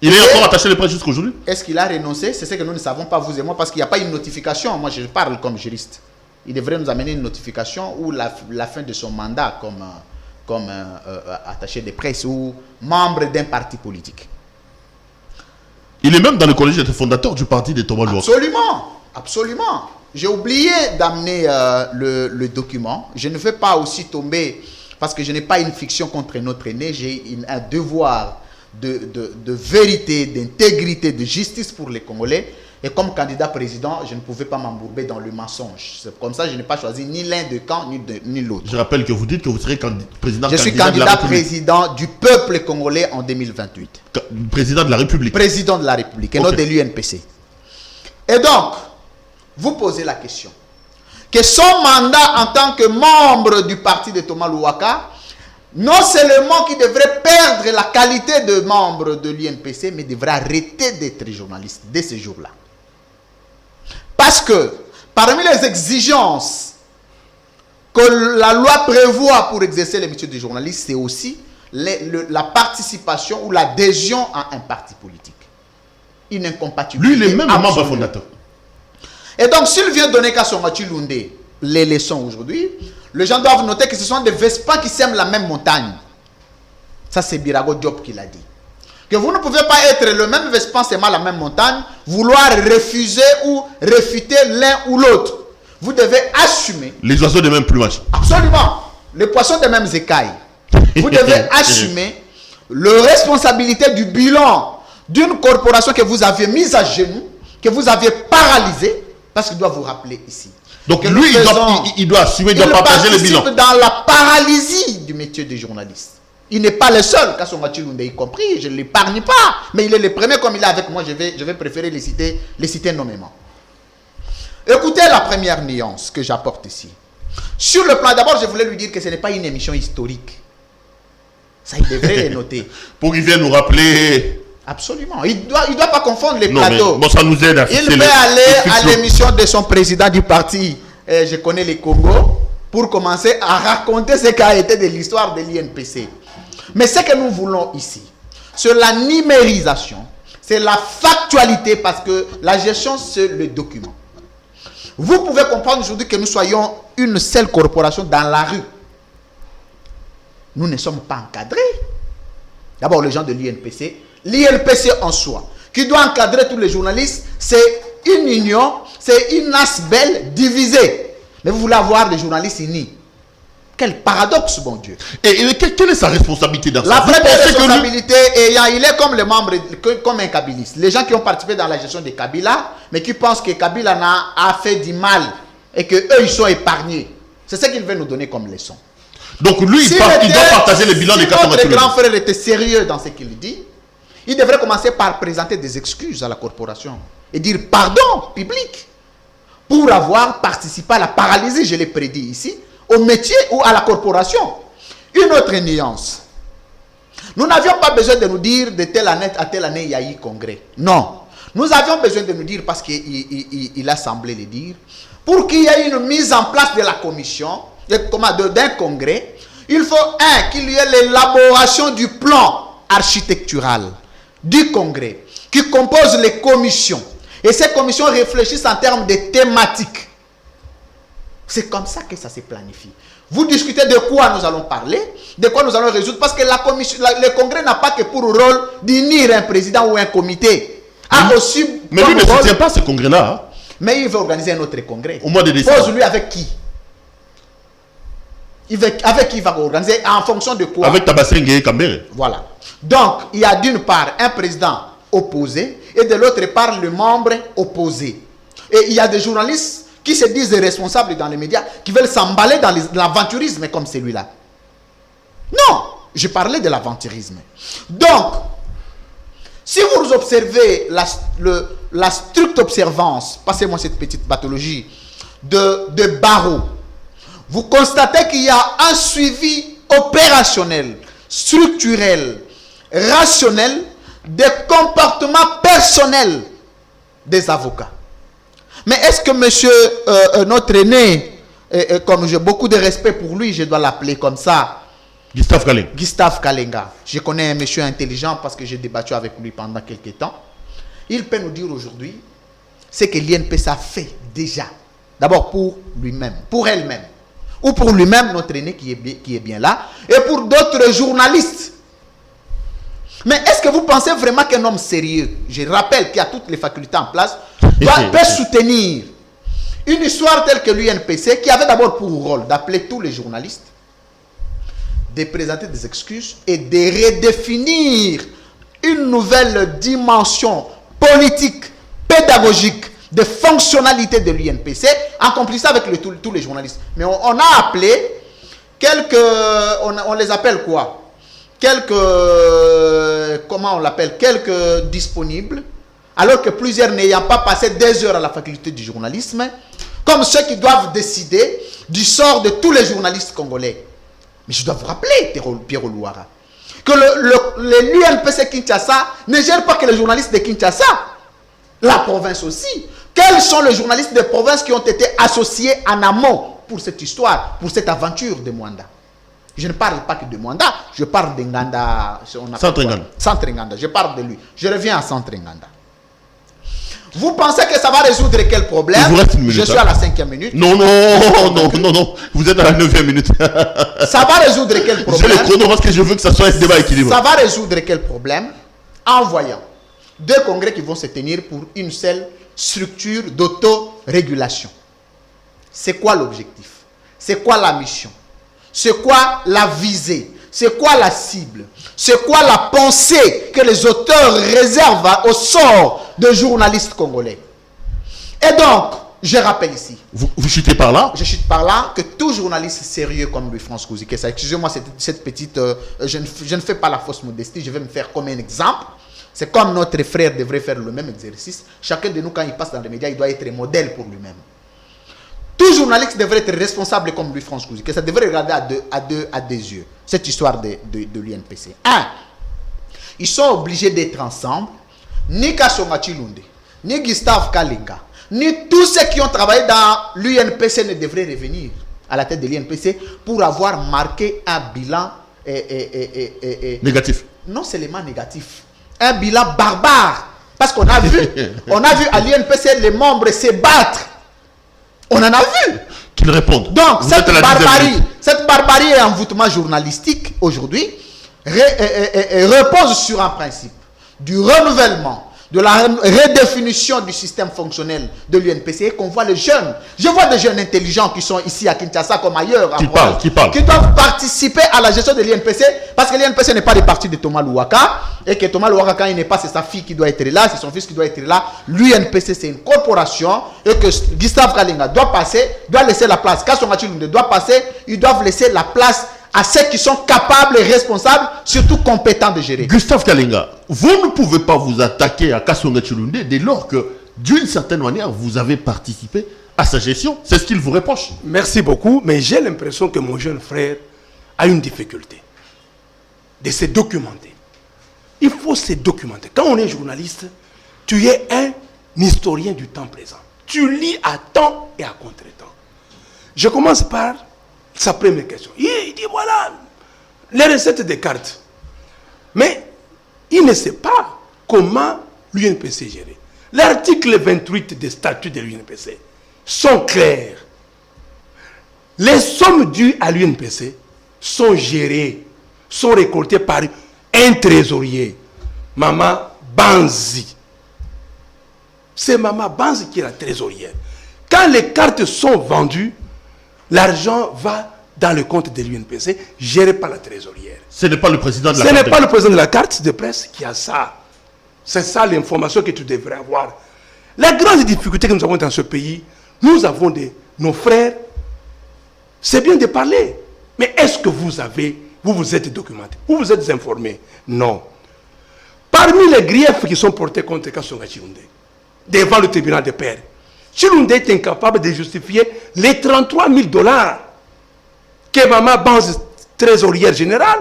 Speaker 1: Il est encore attaché les presse jusqu'aujourd'hui?
Speaker 3: Est-ce qu'il a renoncé? C'est ce que nous ne savons pas, vous et moi, parce qu'il n'y a pas une notification. Moi, je parle comme juriste. Il devrait nous amener une notification ou la fin de son mandat comme attaché de presse ou membre d'un parti politique.
Speaker 1: Il est même dans le collège des fondateurs du parti de Thomas Louaka.
Speaker 3: Absolument, absolument. J'ai oublié d'amener le document. Je ne vais pas aussi tomber, parce que je n'ai pas une fiction contre notre aîné, j'ai un devoir de vérité, d'intégrité, de justice pour les Congolais. Et comme candidat président, je ne pouvais pas m'embourber dans le mensonge. C'est comme ça, je n'ai pas choisi ni l'un de camp, ni l'autre.
Speaker 1: Je rappelle que vous dites que vous serez président.
Speaker 3: Je suis candidat président du peuple congolais en 2028.
Speaker 1: Président de la République.
Speaker 3: Président de la République, et non de l'UNPC. Et donc, vous posez la question. Que son mandat en tant que membre du parti de Thomas Louaka, non seulement qu'il devrait perdre la qualité de membre de l'UNPC, mais devrait arrêter d'être journaliste dès ce jour-là. Parce que parmi les exigences que la loi prévoit pour exercer le métier de journaliste, c'est aussi la participation ou l'adhésion à un parti politique. Une incompatibilité.
Speaker 1: Lui, il est même membre fondateur.
Speaker 3: Et donc, s'il vient donner qu'à son Tshilundé les leçons aujourd'hui, les gens doivent noter que ce sont des Vespins qui sèment la même montagne. Ça, c'est Birago Diop qui l'a dit. Que vous ne pouvez pas être le même Vespin sémant la même montagne, vouloir refuser ou réfuter l'un ou l'autre. Vous devez assumer.
Speaker 1: Les oiseaux de même plumage.
Speaker 3: Absolument. Les poissons de mêmes écailles. Vous devez assumer la responsabilité du bilan d'une corporation que vous aviez mise à genoux, que vous aviez paralysée, parce qu'il doit vous rappeler ici
Speaker 1: Donc
Speaker 3: que
Speaker 1: lui,
Speaker 3: nous faisons,
Speaker 1: il doit assumer, il doit partager le bilan.
Speaker 3: participe dans la paralysie du métier de journaliste. Il n'est pas le seul, Kasonga Chilunde y compris, je ne l'épargne pas, mais il est le premier, comme il est avec moi, je vais préférer les citer nommément. Écoutez la première nuance que j'apporte ici. Sur le plan, d'abord, je voulais lui dire que ce n'est pas une émission historique. Ça, il devrait les noter.
Speaker 1: Pour qu'il vienne nous rappeler...
Speaker 3: Absolument. Il doit pas confondre les
Speaker 1: non,
Speaker 3: plateaux.
Speaker 1: Mais, bon, ça nous aide à
Speaker 3: Il peut aller à l'émission de son président du parti, je connais les Congo, pour commencer à raconter ce qu'a été de l'histoire de l'INPC. Mais ce que nous voulons ici, c'est la numérisation, c'est la factualité, parce que la gestion, c'est le document. Vous pouvez comprendre aujourd'hui que nous soyons une seule corporation dans la rue. Nous ne sommes pas encadrés. D'abord, les gens de l'INPC. L'INPC en soi, qui doit encadrer tous les journalistes, c'est une union, c'est une asbelle divisée. Mais vous voulez avoir des journalistes unis. Quel paradoxe, bon Dieu.
Speaker 1: Et quelle est sa responsabilité dans ça?
Speaker 3: La première responsabilité, il est comme les membres, comme un kabiliste. Les gens qui ont participé dans la gestion de Kabila, mais qui pensent que Kabila a fait du mal et qu'eux, ils sont épargnés. C'est ce qu'il veut nous donner comme leçon.
Speaker 1: Donc lui, il doit partager le bilan des 4
Speaker 3: Si notre grand frère était sérieux dans ce qu'il dit, il devrait commencer par présenter des excuses à la corporation et dire pardon public pour avoir participé à la paralysie, je l'ai prédit ici, au métier ou à la corporation. Une autre nuance. Nous n'avions pas besoin de nous dire de telle année à telle année il y a eu congrès. Non. Nous avions besoin de nous dire, parce qu'il a semblé le dire, pour qu'il y ait une mise en place de la commission, d'un congrès, il faut qu'il y ait l'élaboration du plan architectural du congrès qui compose les commissions. Et ces commissions réfléchissent en termes de thématiques. C'est comme ça que ça se planifie. Vous discutez de quoi nous allons parler, de quoi nous allons résoudre, parce que le congrès n'a pas que pour rôle d'unir un président ou un comité.
Speaker 1: Mais lui ne soutient pas ce congrès-là. Hein?
Speaker 3: Mais il veut organiser un autre congrès.
Speaker 1: Au mois de décembre.
Speaker 3: Pose-lui avec qui? Avec qui il va organiser, en fonction de quoi?
Speaker 1: Avec Tabassenge et Kambere.
Speaker 3: Voilà. Donc, il y a d'une part un président opposé et de l'autre part le membre opposé. Et il y a des journalistes qui se disent responsables dans les médias, qui veulent s'emballer dans l'aventurisme comme celui-là. Non, je parlais de l'aventurisme. Donc, si vous observez la stricte observance, passez-moi cette petite pathologie, de Barreau, vous constatez qu'il y a un suivi opérationnel, structurel, rationnel des comportements personnels des avocats. Mais est-ce que monsieur, notre aîné, comme j'ai beaucoup de respect pour lui, je dois l'appeler comme ça, Gustave Kalenga, je connais un monsieur intelligent parce que j'ai débattu avec lui pendant quelques temps, il peut nous dire aujourd'hui ce que l'INPS a fait déjà, d'abord pour lui-même, pour elle-même, ou pour lui-même, notre aîné qui est bien là, et pour d'autres journalistes. Mais est-ce que vous pensez vraiment qu'un homme sérieux, je rappelle qu'il y a toutes les facultés en place, peut soutenir une histoire telle que l'UNPC, qui avait d'abord pour rôle d'appeler tous les journalistes, de présenter des excuses et de redéfinir une nouvelle dimension politique, pédagogique, de fonctionnalité de l'UNPC, en complissant avec tous les journalistes. Mais on a appelé quelques... On les appelle quoi? Comment on l'appelle? Quelques disponibles, alors que plusieurs n'ayant pas passé des heures à la faculté du journalisme, comme ceux qui doivent décider du sort de tous les journalistes congolais. Mais je dois vous rappeler, Pierre Louara, que l'UNPC Kinshasa ne gère pas que les journalistes de Kinshasa, la province aussi. Quels sont les journalistes de province qui ont été associés en amont pour cette histoire, pour cette aventure de Mwanda? Je ne parle pas que de Mwanda, je parle de Nganda.
Speaker 1: Centre Nganda.
Speaker 3: Centre Nganda, je parle de lui. Je reviens à Centre Nganda. Vous pensez que ça va résoudre quel problème?
Speaker 1: Il vous reste une minute,
Speaker 3: je suis à la 5e minute.
Speaker 1: Non. Vous êtes à la 9e minute.
Speaker 3: Ça va résoudre quel problème?
Speaker 1: J'ai le chrono parce que je veux que ça soit un débat équilibré.
Speaker 3: Ça va résoudre quel problème? En voyant 2 congrès qui vont se tenir pour une seule structure d'autorégulation. C'est quoi l'objectif? C'est quoi la mission? C'est quoi la visée? C'est quoi la cible? C'est quoi la pensée que les auteurs réservent au sort de journalistes congolais? Et donc, Je rappelle ici.
Speaker 1: Vous chutez par là?
Speaker 3: Je chute par là que tout journaliste sérieux comme Louis-France Kouzikessa, excusez-moi cette petite... je ne fais pas la fausse modestie, je vais me faire comme un exemple. C'est comme notre frère devrait faire le même exercice. Chacun de nous, quand il passe dans les médias, il doit être modèle pour lui-même. Tout journaliste devrait être responsable comme Louis-France Kouzikessa. Ça devrait regarder à deux yeux cette histoire de l'UNPC. Ils sont obligés d'être ensemble. Ni Kasonga Chilunde, ni Gustave Kalinga, ni tous ceux qui ont travaillé dans l'UNPC ne devraient revenir à la tête de l'UNPC pour avoir marqué un bilan
Speaker 1: négatif.
Speaker 3: Non seulement négatif, un bilan barbare. Parce qu'on a vu, à l'UNPC les membres se battre. On en a vu.
Speaker 1: Qu'ils répondent.
Speaker 3: Donc, cette barbarie et envoûtement journalistique aujourd'hui repose sur un principe du renouvellement, de la redéfinition du système fonctionnel de l'UNPC, qu'on voit les jeunes. Je vois des jeunes intelligents qui sont ici à Kinshasa comme ailleurs,
Speaker 1: qui
Speaker 3: doivent participer à la gestion de l'UNPC, parce que l'UNPC n'est pas le parti de Thomas Louaka, et que Thomas Louaka, quand il n'est pas, c'est sa fille qui doit être là, c'est son fils qui doit être là. L'UNPC, c'est une corporation, et que Gustave Kalinga doit laisser la place. Kasonga Chilunde doit passer, ils doivent laisser la place à ceux qui sont capables et responsables, surtout compétents de gérer.
Speaker 1: Gustave Kalinga, vous ne pouvez pas vous attaquer à Kasonga Chilunde dès lors que, d'une certaine manière, vous avez participé à sa gestion. C'est ce qu'il vous reproche.
Speaker 2: Merci beaucoup, mais j'ai l'impression que mon jeune frère a une difficulté de se documenter. Il faut se documenter. Quand on est journaliste, tu es un historien du temps présent. Tu lis à temps et à contre-temps. Je commence par sa première question. Il dit voilà les recettes des cartes. Mais il ne sait pas comment l'UNPC est géré. L'article 28 des statuts de l'UNPC sont clairs. Les sommes dues à l'UNPC sont gérées, sont récoltées par un trésorier, Maman Banzi. C'est Maman Banzi qui est la trésorière. Quand les cartes sont vendues, l'argent va dans le compte de l'UNPC, géré par la trésorière.
Speaker 1: Ce n'est pas le président de la
Speaker 2: carte. Ce n'est pas le président de la carte de presse qui a ça. C'est ça l'information que tu devrais avoir. La grande difficulté que nous avons dans ce pays, nous avons nos frères. C'est bien de parler. Mais est-ce que vous vous êtes documenté? Vous vous êtes informé? Non. Parmi les griefs qui sont portés contre Kasonga Chilunde, devant le tribunal de paix, Chilunde est incapable de justifier les 33 000 $ que Maman Banz, trésorière générale,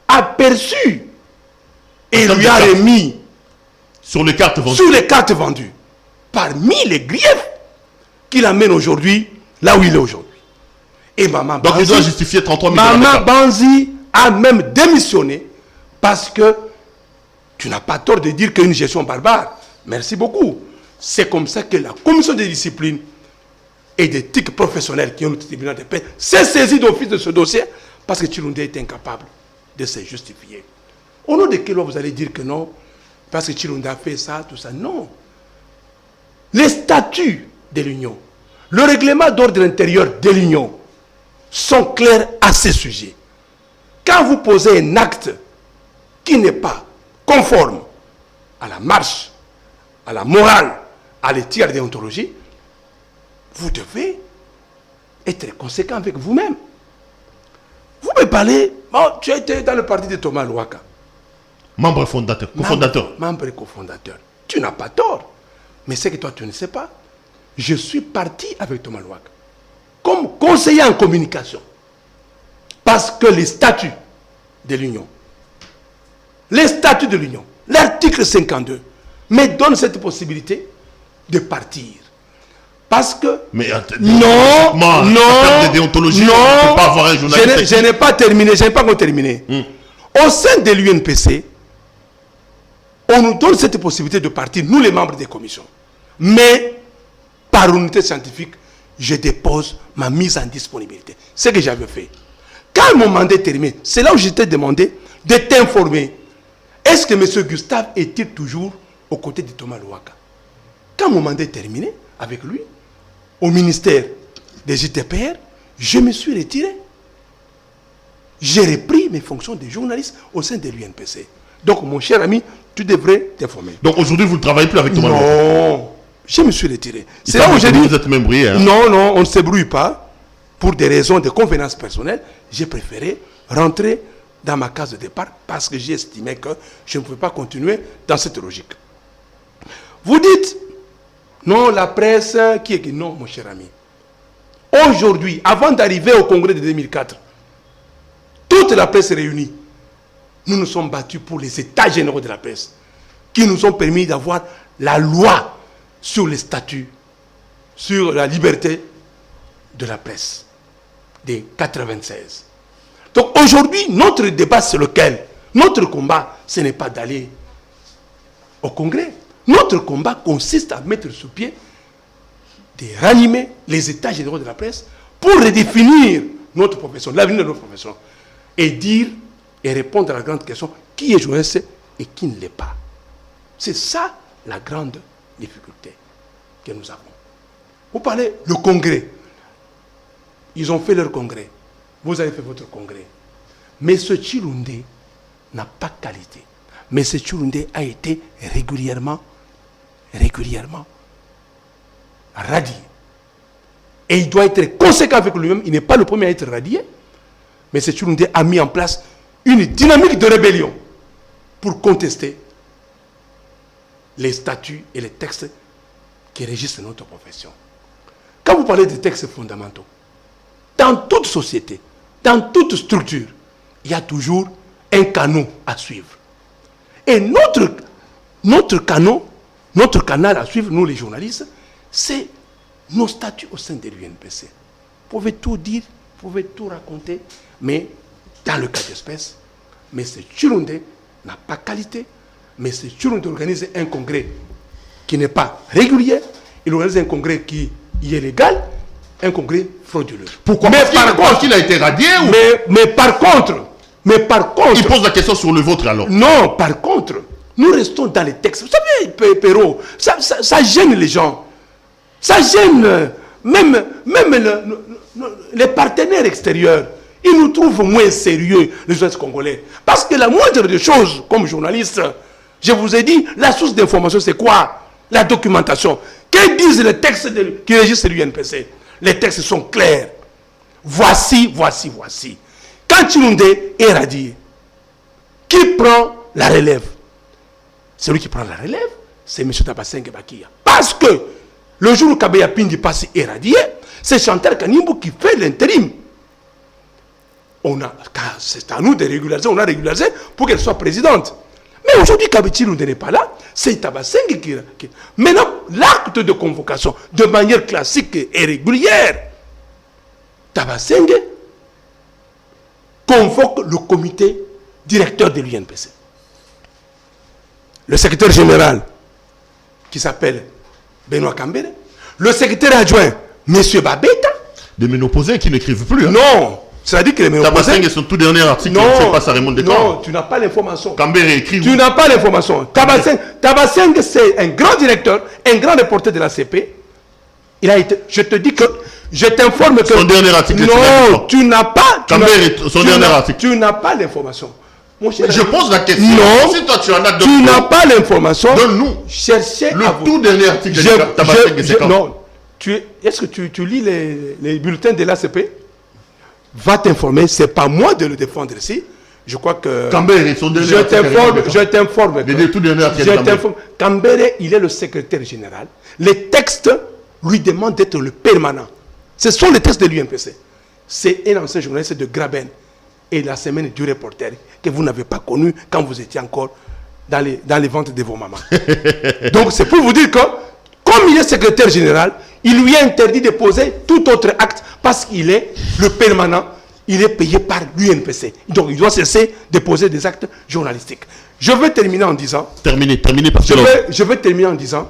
Speaker 2: a perçu et lui a remis
Speaker 1: sur les cartes vendues.
Speaker 2: Parmi les griefs qu'il amène aujourd'hui là où il est aujourd'hui. Et Maman
Speaker 1: Donc
Speaker 2: Banzi,
Speaker 1: il doit justifier 33 000 $.
Speaker 2: Maman Banzi a même démissionné parce que tu n'as pas tort de dire qu'une gestion barbare. Merci beaucoup. C'est comme ça que la commission de discipline et d'éthique professionnelle qui ont le tribunal de paix s'est saisie d'office de ce dossier parce que Chilunde est incapable de se justifier. Au nom de quelle loi vous allez dire que non, parce que Chilunde a fait ça, tout ça? Non. Les statuts de l'Union, le règlement d'ordre intérieur de l'Union sont clairs à ce sujet. Quand vous posez un acte qui n'est pas conforme à la marche, à la morale, à l'éthique de déontologie, vous devez être conséquent avec vous-même. Vous me parlez, bon, tu as été dans le parti de Thomas Louaka.
Speaker 1: Membre fondateur, cofondateur.
Speaker 2: Membre et cofondateur. Tu n'as pas tort. Mais c'est que toi, tu ne sais pas. Je suis parti avec Thomas Louaka comme conseiller en communication. Parce que les statuts de l'Union, l'article 52, me donne cette possibilité de partir. Parce que...
Speaker 1: Mais
Speaker 2: non,
Speaker 1: de déontologie,
Speaker 2: non,
Speaker 1: on ne peut pas avoir un journaliste.
Speaker 2: Je n'ai pas terminé, je n'ai pas encore terminé. Au sein de l'UNPC, on nous donne cette possibilité de partir, nous les membres des commissions. Mais, par unité scientifique, je dépose ma mise en disponibilité. C'est ce que j'avais fait. Quand mon mandat est terminé, c'est là où je t'ai demandé de t'informer. Est-ce que M. Gustave est-il toujours aux côtés de Thomas Louaka? Quand mon mandat est terminé, avec lui, au ministère des JTPR, je me suis retiré. J'ai repris mes fonctions de journaliste au sein de l'UNPC. Donc, mon cher ami, tu devrais t'informer.
Speaker 1: Donc, aujourd'hui, vous ne travaillez plus avec Thomas Louaka?
Speaker 2: Non. Je me suis retiré.
Speaker 1: C'est là où j'ai dit... Vous êtes même brouillé. Hein?
Speaker 2: Non, non, on ne se brouille pas. Pour des raisons de convenance personnelle, j'ai préféré rentrer dans ma case de départ parce que j'ai estimé que je ne pouvais pas continuer dans cette logique. Vous dites, non, la presse qui est... Non, mon cher ami. Aujourd'hui, avant d'arriver au congrès de 2004, toute la presse réunie, nous nous sommes battus pour les états généraux de la presse qui nous ont permis d'avoir la loi sur les statuts, sur la liberté de la presse de 1996. Donc aujourd'hui, notre débat c'est lequel? Notre combat, ce n'est pas d'aller au congrès. Notre combat consiste à mettre sous pied, de ranimer les états généraux de la presse pour redéfinir notre profession, l'avenir de notre profession, et dire et répondre à la grande question, qui est journaliste et qui ne l'est pas. C'est ça la grande difficulté que nous avons. Vous parlez le congrès. Ils ont fait leur congrès. Vous avez fait votre congrès. Mais ce Chilundé n'a pas de qualité. Mais ce Chilundé a été régulièrement radié. Et il doit être conséquent avec lui-même. Il n'est pas le premier à être radié. Mais ce Chilundé a mis en place une dynamique de rébellion pour contester les statuts et les textes qui régissent notre profession. Quand vous parlez des textes fondamentaux, dans toute société, dans toute structure, il y a toujours un canal à suivre. Et notre canal à suivre, nous les journalistes, c'est nos statuts au sein de l'UNPC. Vous pouvez tout dire, vous pouvez tout raconter, mais dans le cas d'espèce, M. Chilundé n'a pas qualité, M. Chilundé organise un congrès qui n'est pas régulier, il organise un congrès qui est légal, un congrès frauduleux.
Speaker 1: Pourquoi? Parce qu'il a été radié ou...
Speaker 2: mais par contre...
Speaker 1: Il pose la question sur le vôtre alors.
Speaker 2: Non, par contre, nous restons dans les textes. Vous savez, Perrault, ça gêne les gens. Ça gêne même les partenaires extérieurs. Ils nous trouvent moins sérieux, les journalistes congolais. Parce que la moindre des choses, comme journaliste, je vous ai dit, la source d'information, c'est quoi? La documentation. Que disent les textes qui régissent l'UNPC? Les textes sont clairs. Voici. Quand Chilundé est radié, qui prend la relève? Celui qui prend la relève, c'est M. Tabasengue Bakia. Parce que le jour où Kabeya Pindi Passi est radié, c'est Chantal Kanimbo qui fait l'intérim. C'est à nous de régulariser, on a régularisé pour qu'elle soit présidente. Mais aujourd'hui, Chilundé n'est pas là, c'est Tabasengue qui... Maintenant, l'acte de convocation, de manière classique et régulière, Tabasengue convoque le comité directeur de l'UNPC. Le secrétaire général, qui s'appelle Benoît Kambere, le secrétaire adjoint, M. Babeta.
Speaker 1: Des ménopausés qui n'écrivent plus. Hein.
Speaker 2: Non, c'est-à-dire que les ménopausés...
Speaker 1: Tabasengue, son tout dernier article, c'est pas sa remonte des temps.
Speaker 2: Non, tu n'as pas l'information.
Speaker 1: Kambere écrit...
Speaker 2: Tu n'as pas l'information. Tabasengue, c'est un grand directeur, un grand reporter de la CP. Il a été... Je te dis que... Je t'informe que...
Speaker 1: Son dernier article...
Speaker 2: Non, tu n'as pas...
Speaker 1: Son dernier article.
Speaker 2: Tu n'as pas l'information.
Speaker 1: Je pose la question.
Speaker 2: Non,
Speaker 1: si toi tu en as
Speaker 2: tu n'as pas l'information.
Speaker 1: Donne-nous.
Speaker 2: Cherchez
Speaker 1: le tout dernier article de Tabasengue.
Speaker 2: Non. Est-ce que tu lis les bulletins de l'ACP? Va t'informer. Ce n'est pas moi de le défendre ici. Je crois que...
Speaker 1: Kambere, son dernier
Speaker 2: je t'informe.
Speaker 1: Le tout dernier article.
Speaker 2: Kambere, il est le secrétaire général. Les textes lui demandent d'être le permanent. Ce sont les textes de l'UNPC. C'est un ancien journaliste de Graben et la semaine du reporter que vous n'avez pas connu quand vous étiez encore dans les ventes de vos mamans. Donc c'est pour vous dire que, comme il est secrétaire général, il lui est interdit de poser tout autre acte parce qu'il est le permanent, il est payé par l'UNPC. Donc il doit cesser de poser des actes journalistiques. Je vais terminer en disant...
Speaker 1: Terminez parce que...
Speaker 2: Je vais terminer en disant,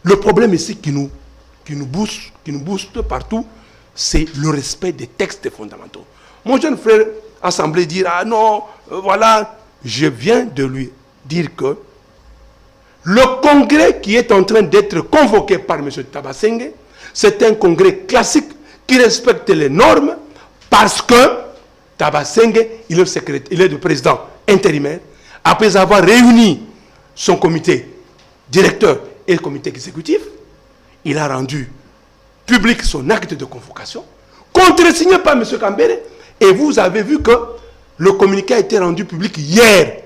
Speaker 2: le problème ici qui nous booste partout, c'est le respect des textes fondamentaux. Mon jeune frère a semblé dire, ah non, voilà, je viens de lui dire que le congrès qui est en train d'être convoqué par M. Tabasengue, c'est un congrès classique qui respecte les normes parce que Tabasengue, il est le président intérimaire, après avoir réuni son comité directeur et le comité exécutif, il a rendu public son acte de convocation, contresigné par M. Kambere, et vous avez vu que le communiqué a été rendu public hier.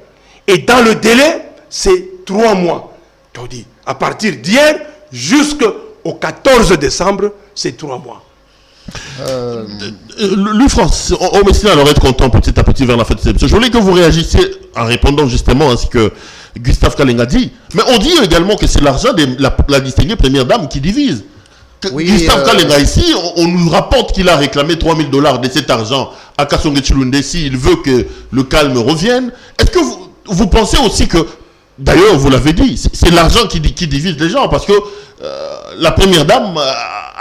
Speaker 2: Et dans le délai, c'est 3 mois. Donc, à partir d'hier jusqu'au 14 décembre, c'est 3 mois.
Speaker 1: Lui, France, on me signale alors être content petit à petit vers la fin de cette émission. Je voulais que vous réagissiez en répondant justement à ce que Gustave Kalenga dit. Mais on dit également que c'est l'argent de la distinguée première dame qui divise. Oui, Gustave Kalenga ici, on nous rapporte qu'il a réclamé $3000 de cet argent à Kasonge Chilunde s'il veut que le calme revienne. Est-ce que vous pensez aussi que, d'ailleurs vous l'avez dit, c'est l'argent qui divise les gens, parce que la première dame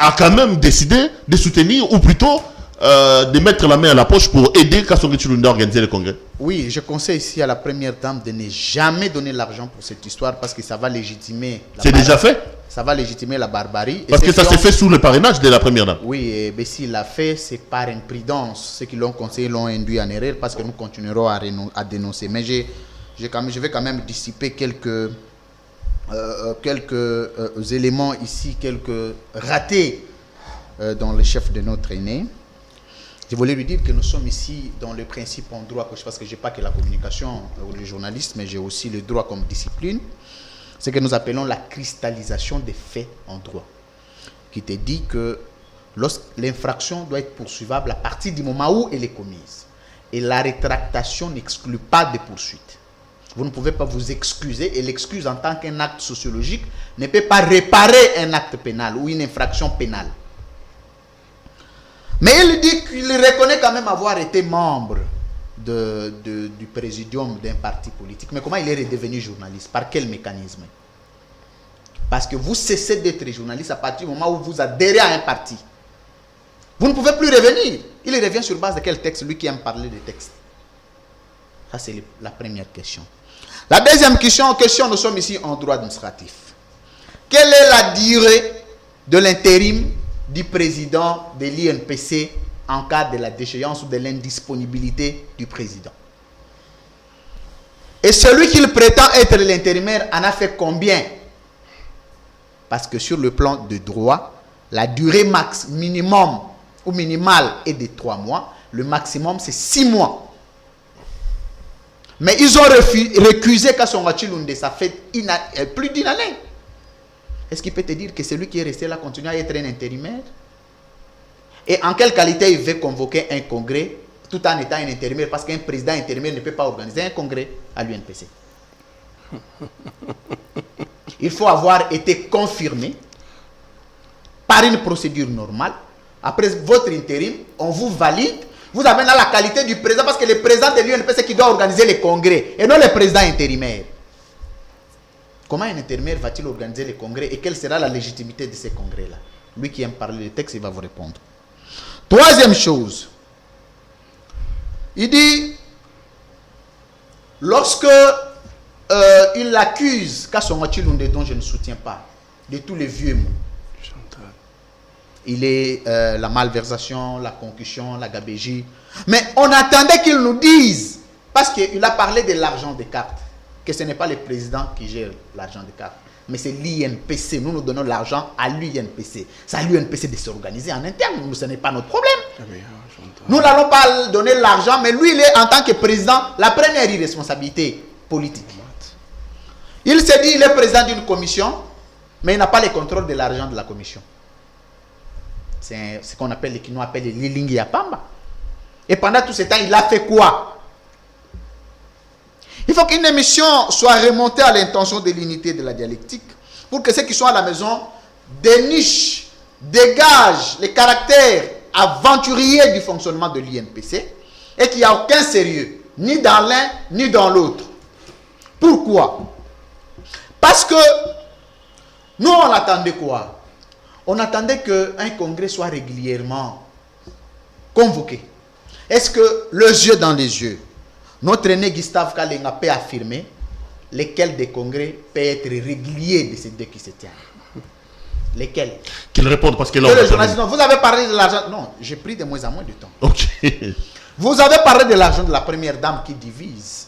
Speaker 1: a quand même décidé de soutenir, ou plutôt de mettre la main à la poche pour aider Kasonge Chilunde à organiser le congrès.
Speaker 3: Oui, je conseille ici à la première dame de ne jamais donner l'argent pour cette histoire, parce que ça va légitimer...
Speaker 1: C'est déjà fait?
Speaker 3: Ça va légitimer la barbarie.
Speaker 1: Parce que ça s'est fait sous le parrainage de la première dame.
Speaker 3: Oui, mais s'il l'a fait, c'est par imprudence. Ceux qui l'ont conseillé l'ont induit en erreur, parce que nous continuerons à dénoncer. Mais je vais quand même dissiper quelques éléments ici, quelques ratés dans le chef de notre aîné. Je voulais lui dire que nous sommes ici dans le principe en droit, parce que je n'ai pas que la communication ou le journalisme, mais j'ai aussi le droit comme discipline. Ce que nous appelons la cristallisation des faits en droit, qui te dit que l'infraction doit être poursuivable à partir du moment où elle est commise. Et la rétractation n'exclut pas de poursuite. Vous ne pouvez pas vous excuser, et l'excuse en tant qu'un acte sociologique ne peut pas réparer un acte pénal ou une infraction pénale. Mais il dit qu'il reconnaît quand même avoir été membre du présidium d'un parti politique. Mais comment il est redevenu journaliste? Par quel mécanisme? Parce que vous cessez d'être journaliste à partir du moment où vous adhérez à un parti. Vous ne pouvez plus revenir. Il revient sur base de quel texte? Lui qui aime parler de texte. Ça, c'est la première question. La deuxième question, nous sommes ici en droit administratif. Quelle est la durée de l'intérim du président de l'INPC en cas de la déchéance ou de l'indisponibilité du président? Et celui qu'il prétend être l'intérimaire en a fait combien? Parce que sur le plan de droit, la durée minimum ou minimale est de 3 mois. Le maximum, c'est 6 mois. Mais ils ont récusé Kasonga Chilunde, ça fait plus d'une année. Est-ce qu'il peut te dire que celui qui est resté là continue à être un intérimaire? Et en quelle qualité il veut convoquer un congrès tout en étant un intérimaire? Parce qu'un président intérimaire ne peut pas organiser un congrès à l'UNPC. Il faut avoir été confirmé par une procédure normale. Après votre intérim, on vous valide. Vous avez là la qualité du président, parce que le président de l'UNPC qui doit organiser les congrès et non le président intérimaire. Comment un intérimaire va-t-il organiser les congrès et quelle sera la légitimité de ces congrès-là? Lui qui aime parler de texte, il va vous répondre. Troisième chose, il dit, lorsque il accuse Kasonga Chilunde, dont je ne soutiens pas, de tous les vieux mots, il est la malversation, la concussion, la gabégie. Mais on attendait qu'il nous dise, parce qu'il a parlé de l'argent des cartes, que ce n'est pas le président qui gère l'argent des cartes, mais c'est l'INPC. Nous donnons l'argent à l'INPC. C'est à l'INPC de s'organiser en interne. Ce n'est pas notre problème. Nous n'allons pas donner l'argent, mais lui, il est en tant que président, la première irresponsabilité politique. Il s'est dit, il est président d'une commission, mais il n'a pas le contrôle de l'argent de la commission. C'est ce qu'on appelle, les Kinois appellent les Lilingi Yapamba. Et pendant tout ce temps, il a fait quoi? Il faut qu'une émission soit remontée à l'intention de l'unité de la dialectique pour que ceux qui sont à la maison dénichent, dégagent les caractères aventuriers du fonctionnement de l'INPC et qu'il n'y a aucun sérieux, ni dans l'un ni dans l'autre. Pourquoi? Parce que nous, on attendait quoi? On attendait qu'un congrès soit régulièrement convoqué. Est-ce que les yeux dans les yeux, notre aîné Gustave Kalenga peut affirmer lesquels des congrès peuvent être réguliers de ces deux qui se tiennent? Lesquels?
Speaker 1: Qu'il réponde parce que
Speaker 3: là... Non, vous avez parlé de l'argent. Non, j'ai pris de moins en moins de temps.
Speaker 1: Ok.
Speaker 3: Vous avez parlé de l'argent de la première dame qui divise.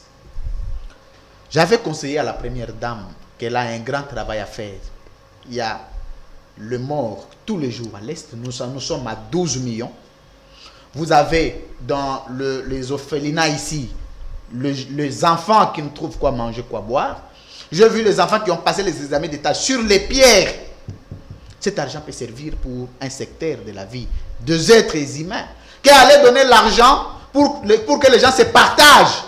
Speaker 3: J'avais conseillé à la première dame qu'elle a un grand travail à faire. Il y a le mort tous les jours à l'Est. Nous sommes à 12 millions. Vous avez dans les orphelinats ici, les enfants qui ne trouvent quoi manger, quoi boire. J'ai vu les enfants qui ont passé les examens d'État sur les pierres. Cet argent peut servir pour un secteur de la vie des êtres humains qui allait donner l'argent pour que les gens se partagent.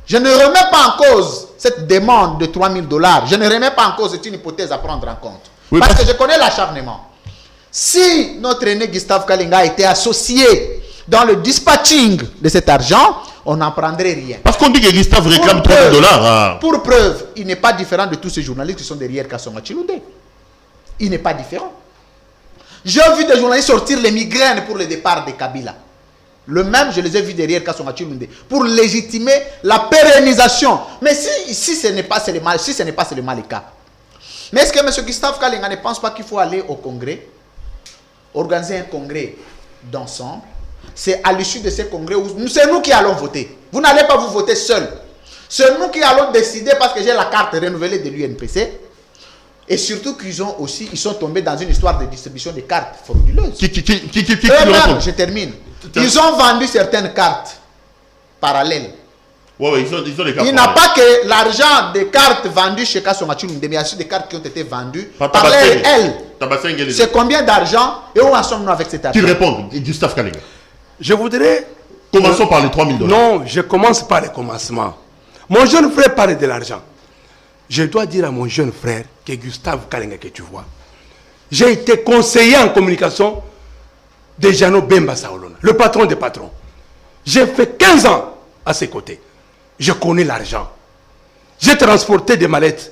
Speaker 3: Je ne remets pas en cause cette demande de $3 000. Je ne remets pas en cause, c'est une hypothèse à prendre en compte. Oui, parce que je connais l'acharnement. Si notre aîné Gustave Kalinga a été associé dans le dispatching de cet argent, on n'en prendrait rien.
Speaker 1: Parce qu'on dit que Gustave réclame $3 000.
Speaker 3: Pour preuve, il n'est pas différent de tous ces journalistes qui sont derrière Kasonga Chilunde. Il n'est pas différent. J'ai vu des journalistes sortir les migraines pour le départ de Kabila. Le même, je les ai vus derrière Kasonga Chilunde pour légitimer la pérennisation. Mais si ce n'est pas seulement le cas. Mais est-ce que M. Gustave Kalinga ne pense pas qu'il faut aller au congrès, organiser un congrès d'ensemble? C'est à l'issue de ces congrès où c'est nous qui allons voter. Vous n'allez pas vous voter seul. C'est nous qui allons décider parce que j'ai la carte renouvelée de l'UNPC. Et surtout qu'ils sont tombés dans une histoire de distribution de cartes frauduleuses. Je termine. Ils ont vendu certaines cartes parallèles.
Speaker 1: Ouais, ils ont des cartes.
Speaker 3: Il n'a pas que l'argent des cartes vendues chez Kasonga Chilunde, mais il y a aussi des cartes qui ont été vendues par elle. C'est combien d'argent et où en sommes-nous avec cet argent?
Speaker 1: Qu'il réponde, Gustave Kalinga.
Speaker 2: Je voudrais...
Speaker 1: Commençons par les $3 000.
Speaker 2: Non, je commence par le commencement. Mon jeune frère parle de l'argent. Je dois dire à mon jeune frère que Gustave Kalinga que tu vois, j'ai été conseiller en communication de Jano Bemba Saolona, le patron des patrons. J'ai fait 15 ans à ses côtés. Je connais l'argent. J'ai transporté des mallettes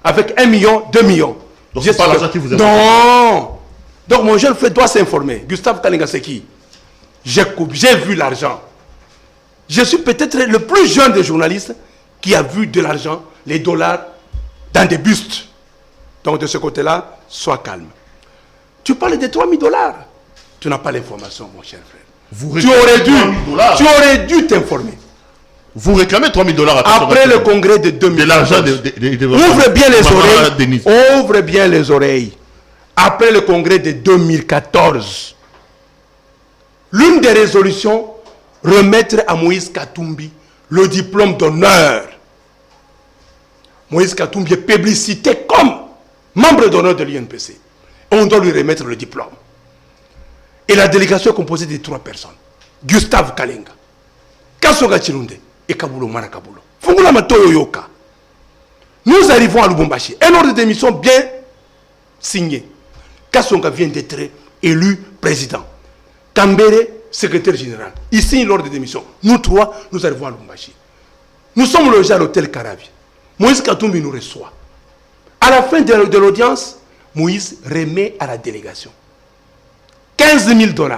Speaker 2: avec 1 million, 2 millions.
Speaker 1: Donc c'est pas l'argent qui vous a...
Speaker 2: Non. Donc mon jeune frère doit s'informer. Gustave Kalinga c'est qui? J'ai vu l'argent. Je suis peut-être le plus jeune des journalistes qui a vu de l'argent, les dollars, dans des bustes. Donc de ce côté-là, sois calme. Tu parles de $3 000. Tu n'as pas l'information, mon cher frère. Tu aurais dû t'informer.
Speaker 1: Vous réclamez $3 000
Speaker 2: après le congrès de 2000.
Speaker 1: De l'argent
Speaker 2: Ouvre bien les oreilles. Ouvre bien les oreilles. Après le congrès de 2014, l'une des résolutions, remettre à Moïse Katumbi le diplôme d'honneur. Moïse Katumbi est publicité comme membre d'honneur de l'UNPC. On doit lui remettre le diplôme. Et la délégation est composée de 3 personnes. Gustave Kalinga, Kasonga Chilunde et Kabulo Mara Kabulo. Fungula Matoyo Yoka. Nous arrivons à Lubumbashi. Un ordre d'émission bien signé. Kasonga vient d'être élu président. Kambere, secrétaire général. Ici, l'ordre d'émission. Nous 3, nous arrivons à Lubumbashi. Nous sommes logés à l'hôtel Caravi. Moïse Katumbi nous reçoit. À la fin de l'audience, Moïse remet à la délégation $15 000.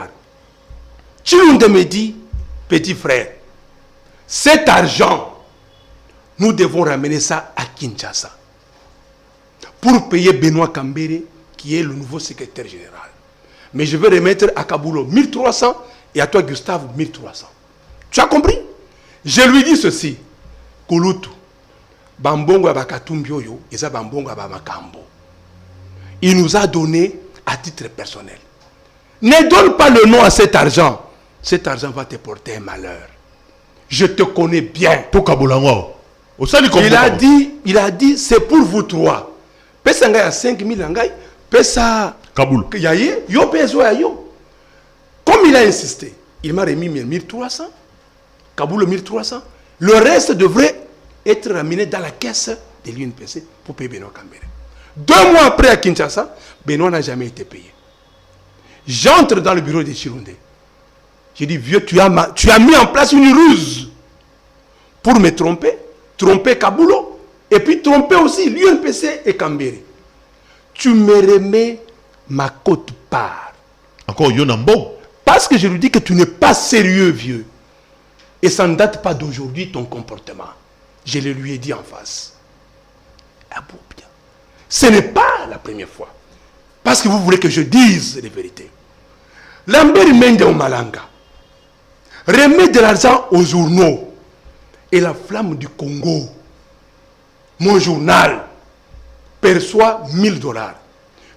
Speaker 2: Chilunde me dit, petit frère, cet argent, nous devons ramener ça à Kinshasa pour payer Benoît Kambere, qui est le nouveau secrétaire général. Mais je vais remettre à Kabulo 1300 et à toi, Gustave, 1300. Tu as compris? Je lui dis ceci. Kulutu, Bambongo Abakatumbioyo, et ça Bambongo Abamakambo. Il nous a donné à titre personnel. Ne donne pas le nom à cet argent. Cet argent va te porter un malheur. Je te connais bien. Il a dit, c'est pour vous 3. Pesa ngai à 5 000 ngai, pesa
Speaker 1: Kaboul.
Speaker 2: Yo peso yo. Comme il a insisté, il m'a remis 1300. Kaboul 1300. Le reste devrait être ramené dans la caisse de l'UNPC pour payer Benoît Kambere. 2 mois après à Kinshasa, Benoît n'a jamais été payé. J'entre dans le bureau de Chilunde. J'ai dit, vieux, tu as mis en place une ruse pour me tromper Kabulo, et puis tromper aussi l'UNPC et Kambere. Tu me remets ma quote-part.
Speaker 1: Encore Yonambo.
Speaker 2: Parce que je lui dis que tu n'es pas sérieux, vieux. Et ça ne date pas d'aujourd'hui ton comportement. Je le lui ai dit en face. Ah bon, bien. Ce n'est pas la première fois. Parce que vous voulez que je dise les vérités. Lambert Mende au Malanga remet de l'argent aux journaux. Et la Flamme du Congo, mon journal, perçoit $1000.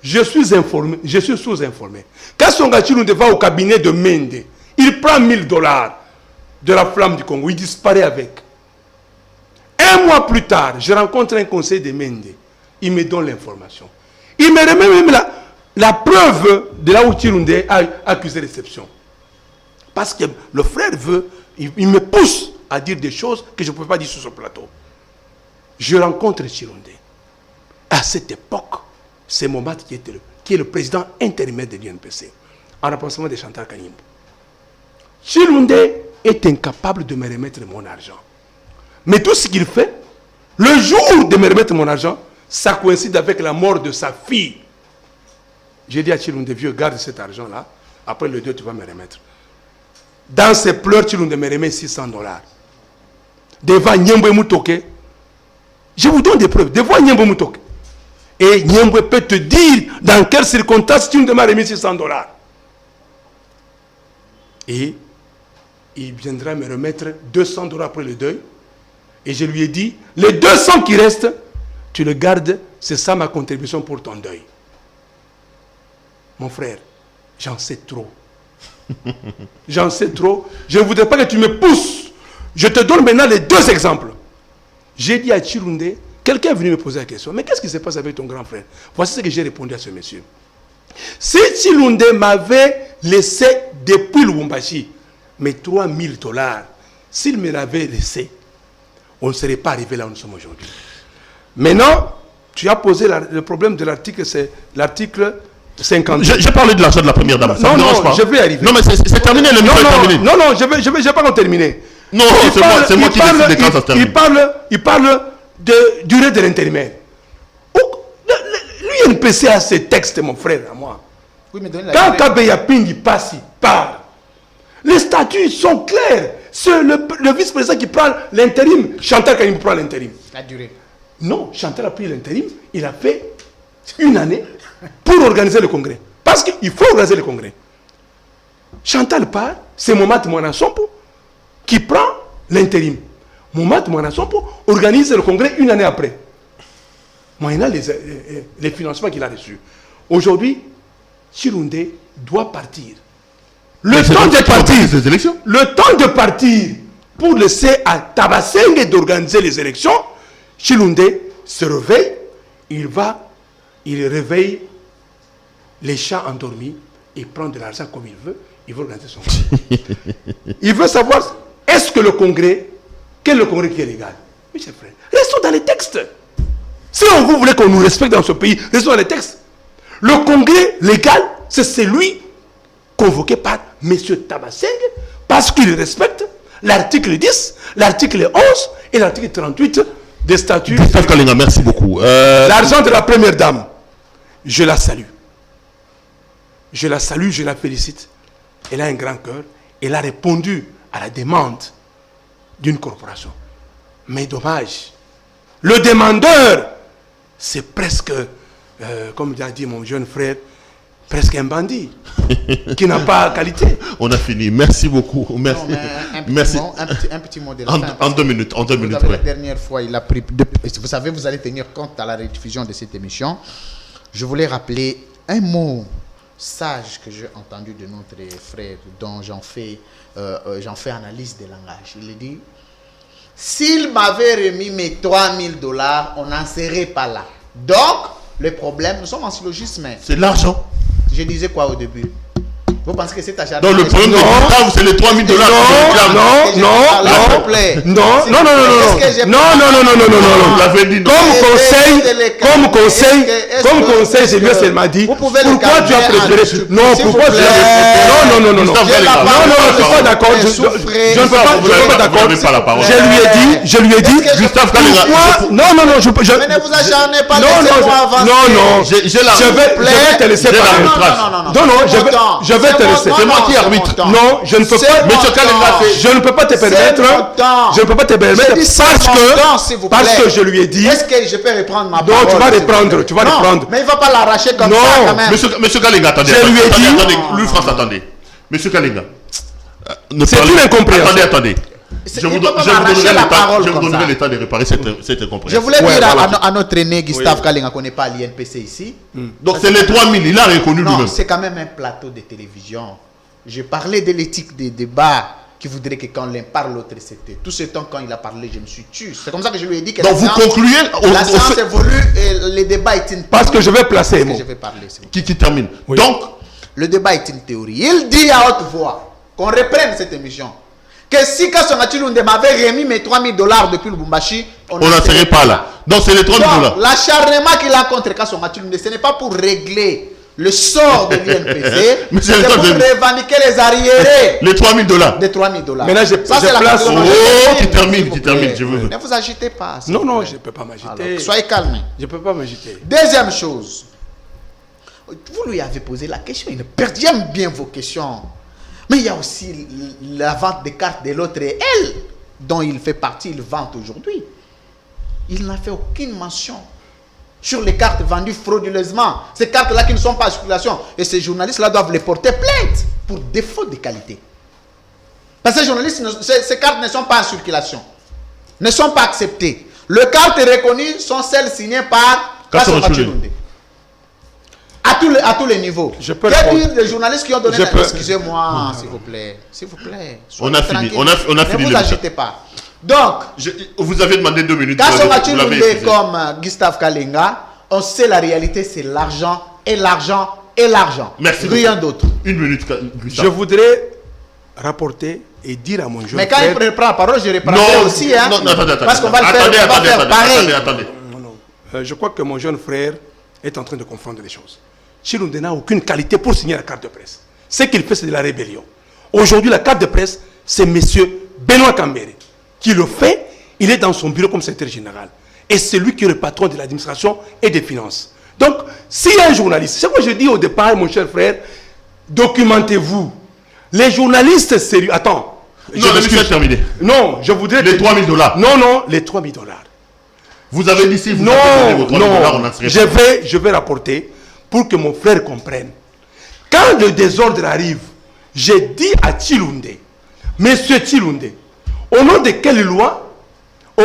Speaker 2: je suis informé, je suis sous-informé. Quand Songa Chilunde va au cabinet de Mende, il prend $1000 de la flamme du Congo, il disparaît avec. Un mois plus tard, je rencontre un conseil de Mende. Il me donne l'information. Il me remet même la preuve de là où Chilunde a accusé réception. Parce que le frère veut, il me pousse à dire des choses que je ne peux pas dire sur ce plateau. Je rencontre Chilunde. À cette époque, c'est Momat qui est le président intérimaire de l'UNPC, en remplacement de Chantal Kanyimbo. Chilunde est incapable de me remettre mon argent. Mais tout ce qu'il fait, le jour de me remettre mon argent, ça coïncide avec la mort de sa fille. J'ai dit à Chilunde, vieux, garde cet argent-là. Après le 2, tu vas me remettre. Dans ses pleurs, Chilunde me remet $600. Devant Nyembo Moutoke, je vous donne des preuves. Devant Nyembo Moutoke. Et Nyembo peut te dire dans quelles circonstances Chilunde m'a remis $600. Et il viendra me remettre $200 après le deuil. Et je lui ai dit, les 200 qui restent, tu le gardes, c'est ça ma contribution pour ton deuil. Mon frère, j'en sais trop. J'en sais trop. Je ne voudrais pas que tu me pousses. Je te donne maintenant les 2 exemples. J'ai dit à Chilunde, quelqu'un est venu me poser la question, mais qu'est-ce qui se passe avec ton grand frère? Voici ce que j'ai répondu à ce monsieur. Si Chilunde m'avait laissé depuis Lubumbashi mes $3000, s'il me l'avait laissé, on ne serait pas arrivé là où nous sommes aujourd'hui. Maintenant, tu as posé le problème de l'article, c'est l'article 50.
Speaker 1: J'ai parlé de l'argent de la première dame.
Speaker 2: Non, non, je vais arriver.
Speaker 1: Non, mais c'est terminé, le micro est terminé.
Speaker 2: Non, non, je vais pas terminer.
Speaker 1: Non, c'est moi qui décide de quand ça se termine.
Speaker 2: Il parle de durée de l'intérimaire. L'UNPC a ses textes, mon frère, à moi. Oui, mais quand Kabeya Pingi passe, il part. Les statuts sont clairs. C'est le vice-président qui prend l'intérim. Chantal Kanyimbo prend l'intérim.
Speaker 3: La durée.
Speaker 2: Non, Chantal a pris l'intérim. Il a fait 1 année pour organiser le congrès. Parce qu'il faut organiser le congrès. Chantal part, c'est Momat Mwanasompo qui prend l'intérim. Momat Mwanasompo organise le congrès 1 année après. Moyennant les financements qu'il a reçus. Aujourd'hui, Chilunde doit partir. Le temps de partir pour laisser à Tabasenge d'organiser les élections, Chilunde se réveille, il réveille les chats endormis, il prend de l'argent comme il veut organiser son congrès. Il veut savoir, est-ce que le congrès, quel est le congrès qui est légal? Oui, chers frères, restons dans les textes. Si vous voulez qu'on nous respecte dans ce pays, restons dans les textes. Le congrès légal, c'est celui convoqué par M. Tabasenge, parce qu'il respecte l'article 10, l'article 11 et l'article 38 des statuts.
Speaker 1: Gustave Kalenga, merci beaucoup.
Speaker 2: L'argent de la première dame, je la salue. Je la salue, je la félicite. Elle a un grand cœur. Elle a répondu à la demande d'une corporation. Mais dommage, le demandeur, c'est presque, comme l'a dit mon jeune frère, presque un bandit qui n'a pas qualité.
Speaker 1: On a fini. Merci beaucoup. Merci.
Speaker 3: Non, un petit mot de la fin.
Speaker 1: En 2 minutes. En 2 minutes.
Speaker 3: La dernière fois, il a pris. Vous savez, vous allez tenir compte à la rediffusion de cette émission. Je voulais rappeler un mot sage que j'ai entendu de notre frère, dont j'en fais analyse des langages. Il dit: s'il m'avait remis mes $3000, on n'en serait pas là. Donc, le problème, nous sommes en syllogisme.
Speaker 1: C'est l'argent.
Speaker 3: Je disais quoi au début? Vous pensez que c'est acharnement?
Speaker 1: Donc le problème de l'État, c'est les $3000.
Speaker 2: Comme conseil, je lui ai seulement dit, pourquoi tu as préféré? Non, pourquoi tu as préféré? Non, je suis pas d'accord. Je ne peux pas d'accord. Je lui ai dit, Gustave Kalenga. Non, je
Speaker 3: mais ne vous acharnez pas, laissez-moi avancer.
Speaker 2: Non, je vais te laisser parler. Non, je vais te laisser.
Speaker 1: C'est moi qui arbitre.
Speaker 2: Non, je ne peux pas.
Speaker 1: Monsieur Kalenga,
Speaker 2: je ne peux pas te permettre. Je ne peux pas te permettre parce que je lui ai dit.
Speaker 3: Est-ce que je peux reprendre ma parole?
Speaker 2: Non, tu vas reprendre.
Speaker 3: Mais il ne va pas l'arracher comme ça quand même.
Speaker 1: Monsieur Kalenga, attendez.
Speaker 2: Je lui ai dit.
Speaker 1: Lui, France, attendez. Monsieur Kalenga.
Speaker 2: C'est une incompréhension.
Speaker 1: Attendez. Je vous donnerai le temps de réparer cette incompréhension.
Speaker 3: Je voulais dire à notre aîné Gustave Kalenga qu'on n'est pas à l'INPC ici.
Speaker 1: Donc c'est les 3000, il a reconnu lui-même.
Speaker 3: Non, c'est quand même un plateau de télévision. Je parlais de l'éthique des débats qui voudrait que quand l'un parle, l'autre c'était. Tout ce temps, quand il a parlé, je me suis tué. C'est comme ça que je lui ai dit que
Speaker 1: donc vous concluez.
Speaker 3: La séance évolue et le débat est une théorie.
Speaker 2: Parce que je vais placer.
Speaker 3: Je vais parler.
Speaker 1: Qui termine.
Speaker 2: Oui.
Speaker 1: Donc,
Speaker 3: le débat est une théorie. Il dit à haute voix qu'on reprenne cette émission. Que si Kasonga Chilunde m'avait remis mes $3000 depuis Lubumbashi, on n'en serait pas là.
Speaker 1: Donc c'est les $3000.
Speaker 3: L'acharnement qu'il a contre Kasonga Chilunde, ce n'est pas pour régler le sort de l'INPC,
Speaker 1: Mais
Speaker 3: c'est pour revendiquer les arriérés.
Speaker 1: Les $3000.
Speaker 3: Des $3000.
Speaker 2: Maintenant,
Speaker 3: ça, c'est la
Speaker 2: place.
Speaker 1: Qui termine, je veux.
Speaker 3: Ne vous agitez pas.
Speaker 2: Non, je ne peux pas m'agiter.
Speaker 3: Soyez calme.
Speaker 2: Je ne peux pas m'agiter.
Speaker 3: Deuxième chose. Vous lui avez posé la question. J'aime bien vos questions. Mais il y a aussi la vente des cartes de l'autre et elle, dont il fait partie, il vend aujourd'hui. Il n'a fait aucune mention sur les cartes vendues frauduleusement. Ces cartes-là qui ne sont pas en circulation. Et ces journalistes-là doivent les porter plainte pour défaut de qualité. Parce que ces cartes ne sont pas en circulation. Ne sont pas acceptées. Les cartes reconnues sont celles signées par Kasonga Chilunde. À tous les niveaux.
Speaker 2: Je peux
Speaker 3: que dire des journalistes qui ont donné... Excusez-moi,
Speaker 1: s'il vous
Speaker 3: plaît. S'il vous plaît.
Speaker 1: On a fini. On a fini.
Speaker 3: Ne vous agitez pas. Donc,
Speaker 1: vous avez demandé 2 minutes.
Speaker 3: Kasonga Chilunde comme Gustave Kalenga, on sait la réalité, c'est l'argent et l'argent et l'argent.
Speaker 1: Merci.
Speaker 3: Rien d'autre.
Speaker 1: 1 minute, Gustave.
Speaker 2: Je voudrais rapporter et dire à mon jeune
Speaker 3: Mais quand
Speaker 2: frère...
Speaker 3: il prend la parole, je reprendrai aussi. Hein,
Speaker 1: non, attendez.
Speaker 3: Parce qu'on va le faire pareil.
Speaker 1: Attendez.
Speaker 2: Non. Je crois que mon jeune frère est en train de confondre les choses. Chilunde n'a aucune qualité pour signer la carte de presse. Ce qu'il fait, c'est de la rébellion. Aujourd'hui, la carte de presse, c'est M. Benoît Cambéré qui le fait. Il est dans son bureau comme secrétaire général. Et c'est lui qui est le patron de l'administration et des finances. Donc, s'il y a un journaliste, c'est ce que je dis au départ, mon cher frère, documentez-vous. Les journalistes sérieux... Attends.
Speaker 1: Je m'excuse. Terminé.
Speaker 2: Non, je voudrais...
Speaker 1: Les $3000.
Speaker 2: Non, les $3000.
Speaker 1: Vous avez dit si vous
Speaker 2: non,
Speaker 1: avez donné vos $3000, on en serait
Speaker 2: je vais rapporter pour que mon frère comprenne. Quand le désordre arrive, j'ai dit à Chilunde, Monsieur Chilunde, au nom de quelle loi tu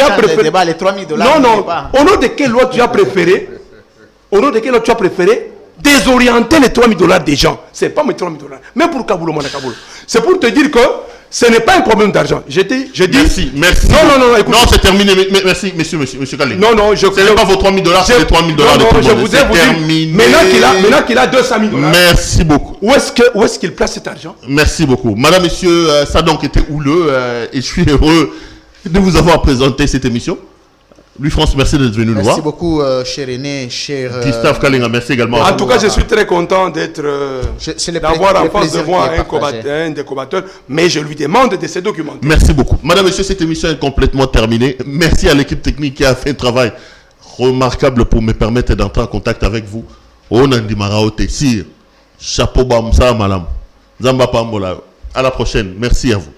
Speaker 2: as préféré...
Speaker 3: les $3000
Speaker 2: Non, au nom de quelle loi tu as préféré désorienter les $3000 des gens. Ce n'est pas mes $3000. Même pour Kaboul, c'est pour te dire que ce n'est pas un problème d'argent. Je dis...
Speaker 1: Merci.
Speaker 2: Non, écoute.
Speaker 1: Non, c'est terminé. Merci, monsieur Kalenga.
Speaker 2: Non,
Speaker 1: ce n'est pas vos $3000, c'est les $3000 de tout le monde.
Speaker 2: Je voudrais vous dire, maintenant qu'il a $200 000.
Speaker 1: Merci beaucoup.
Speaker 2: Où est-ce qu'il place cet argent?
Speaker 1: Merci beaucoup. Madame, monsieur, ça donc était houleux et je suis heureux de vous avoir présenté cette émission. Louis-France, merci d'être venu nous voir.
Speaker 3: Merci beaucoup, cher aîné, cher...
Speaker 1: Gustave Kalenga, merci également.
Speaker 2: En tout cas, je suis très content d'avoir en face de moi un des combattants, mais je lui demande de se documenter.
Speaker 1: Merci beaucoup. Madame, monsieur, cette émission est complètement terminée. Merci à l'équipe technique qui a fait un travail remarquable pour me permettre d'entrer en contact avec vous. On a dit Marao Tessir. Chapeau Bamsa Malam. Zamba Pambola. À la prochaine. Merci à vous.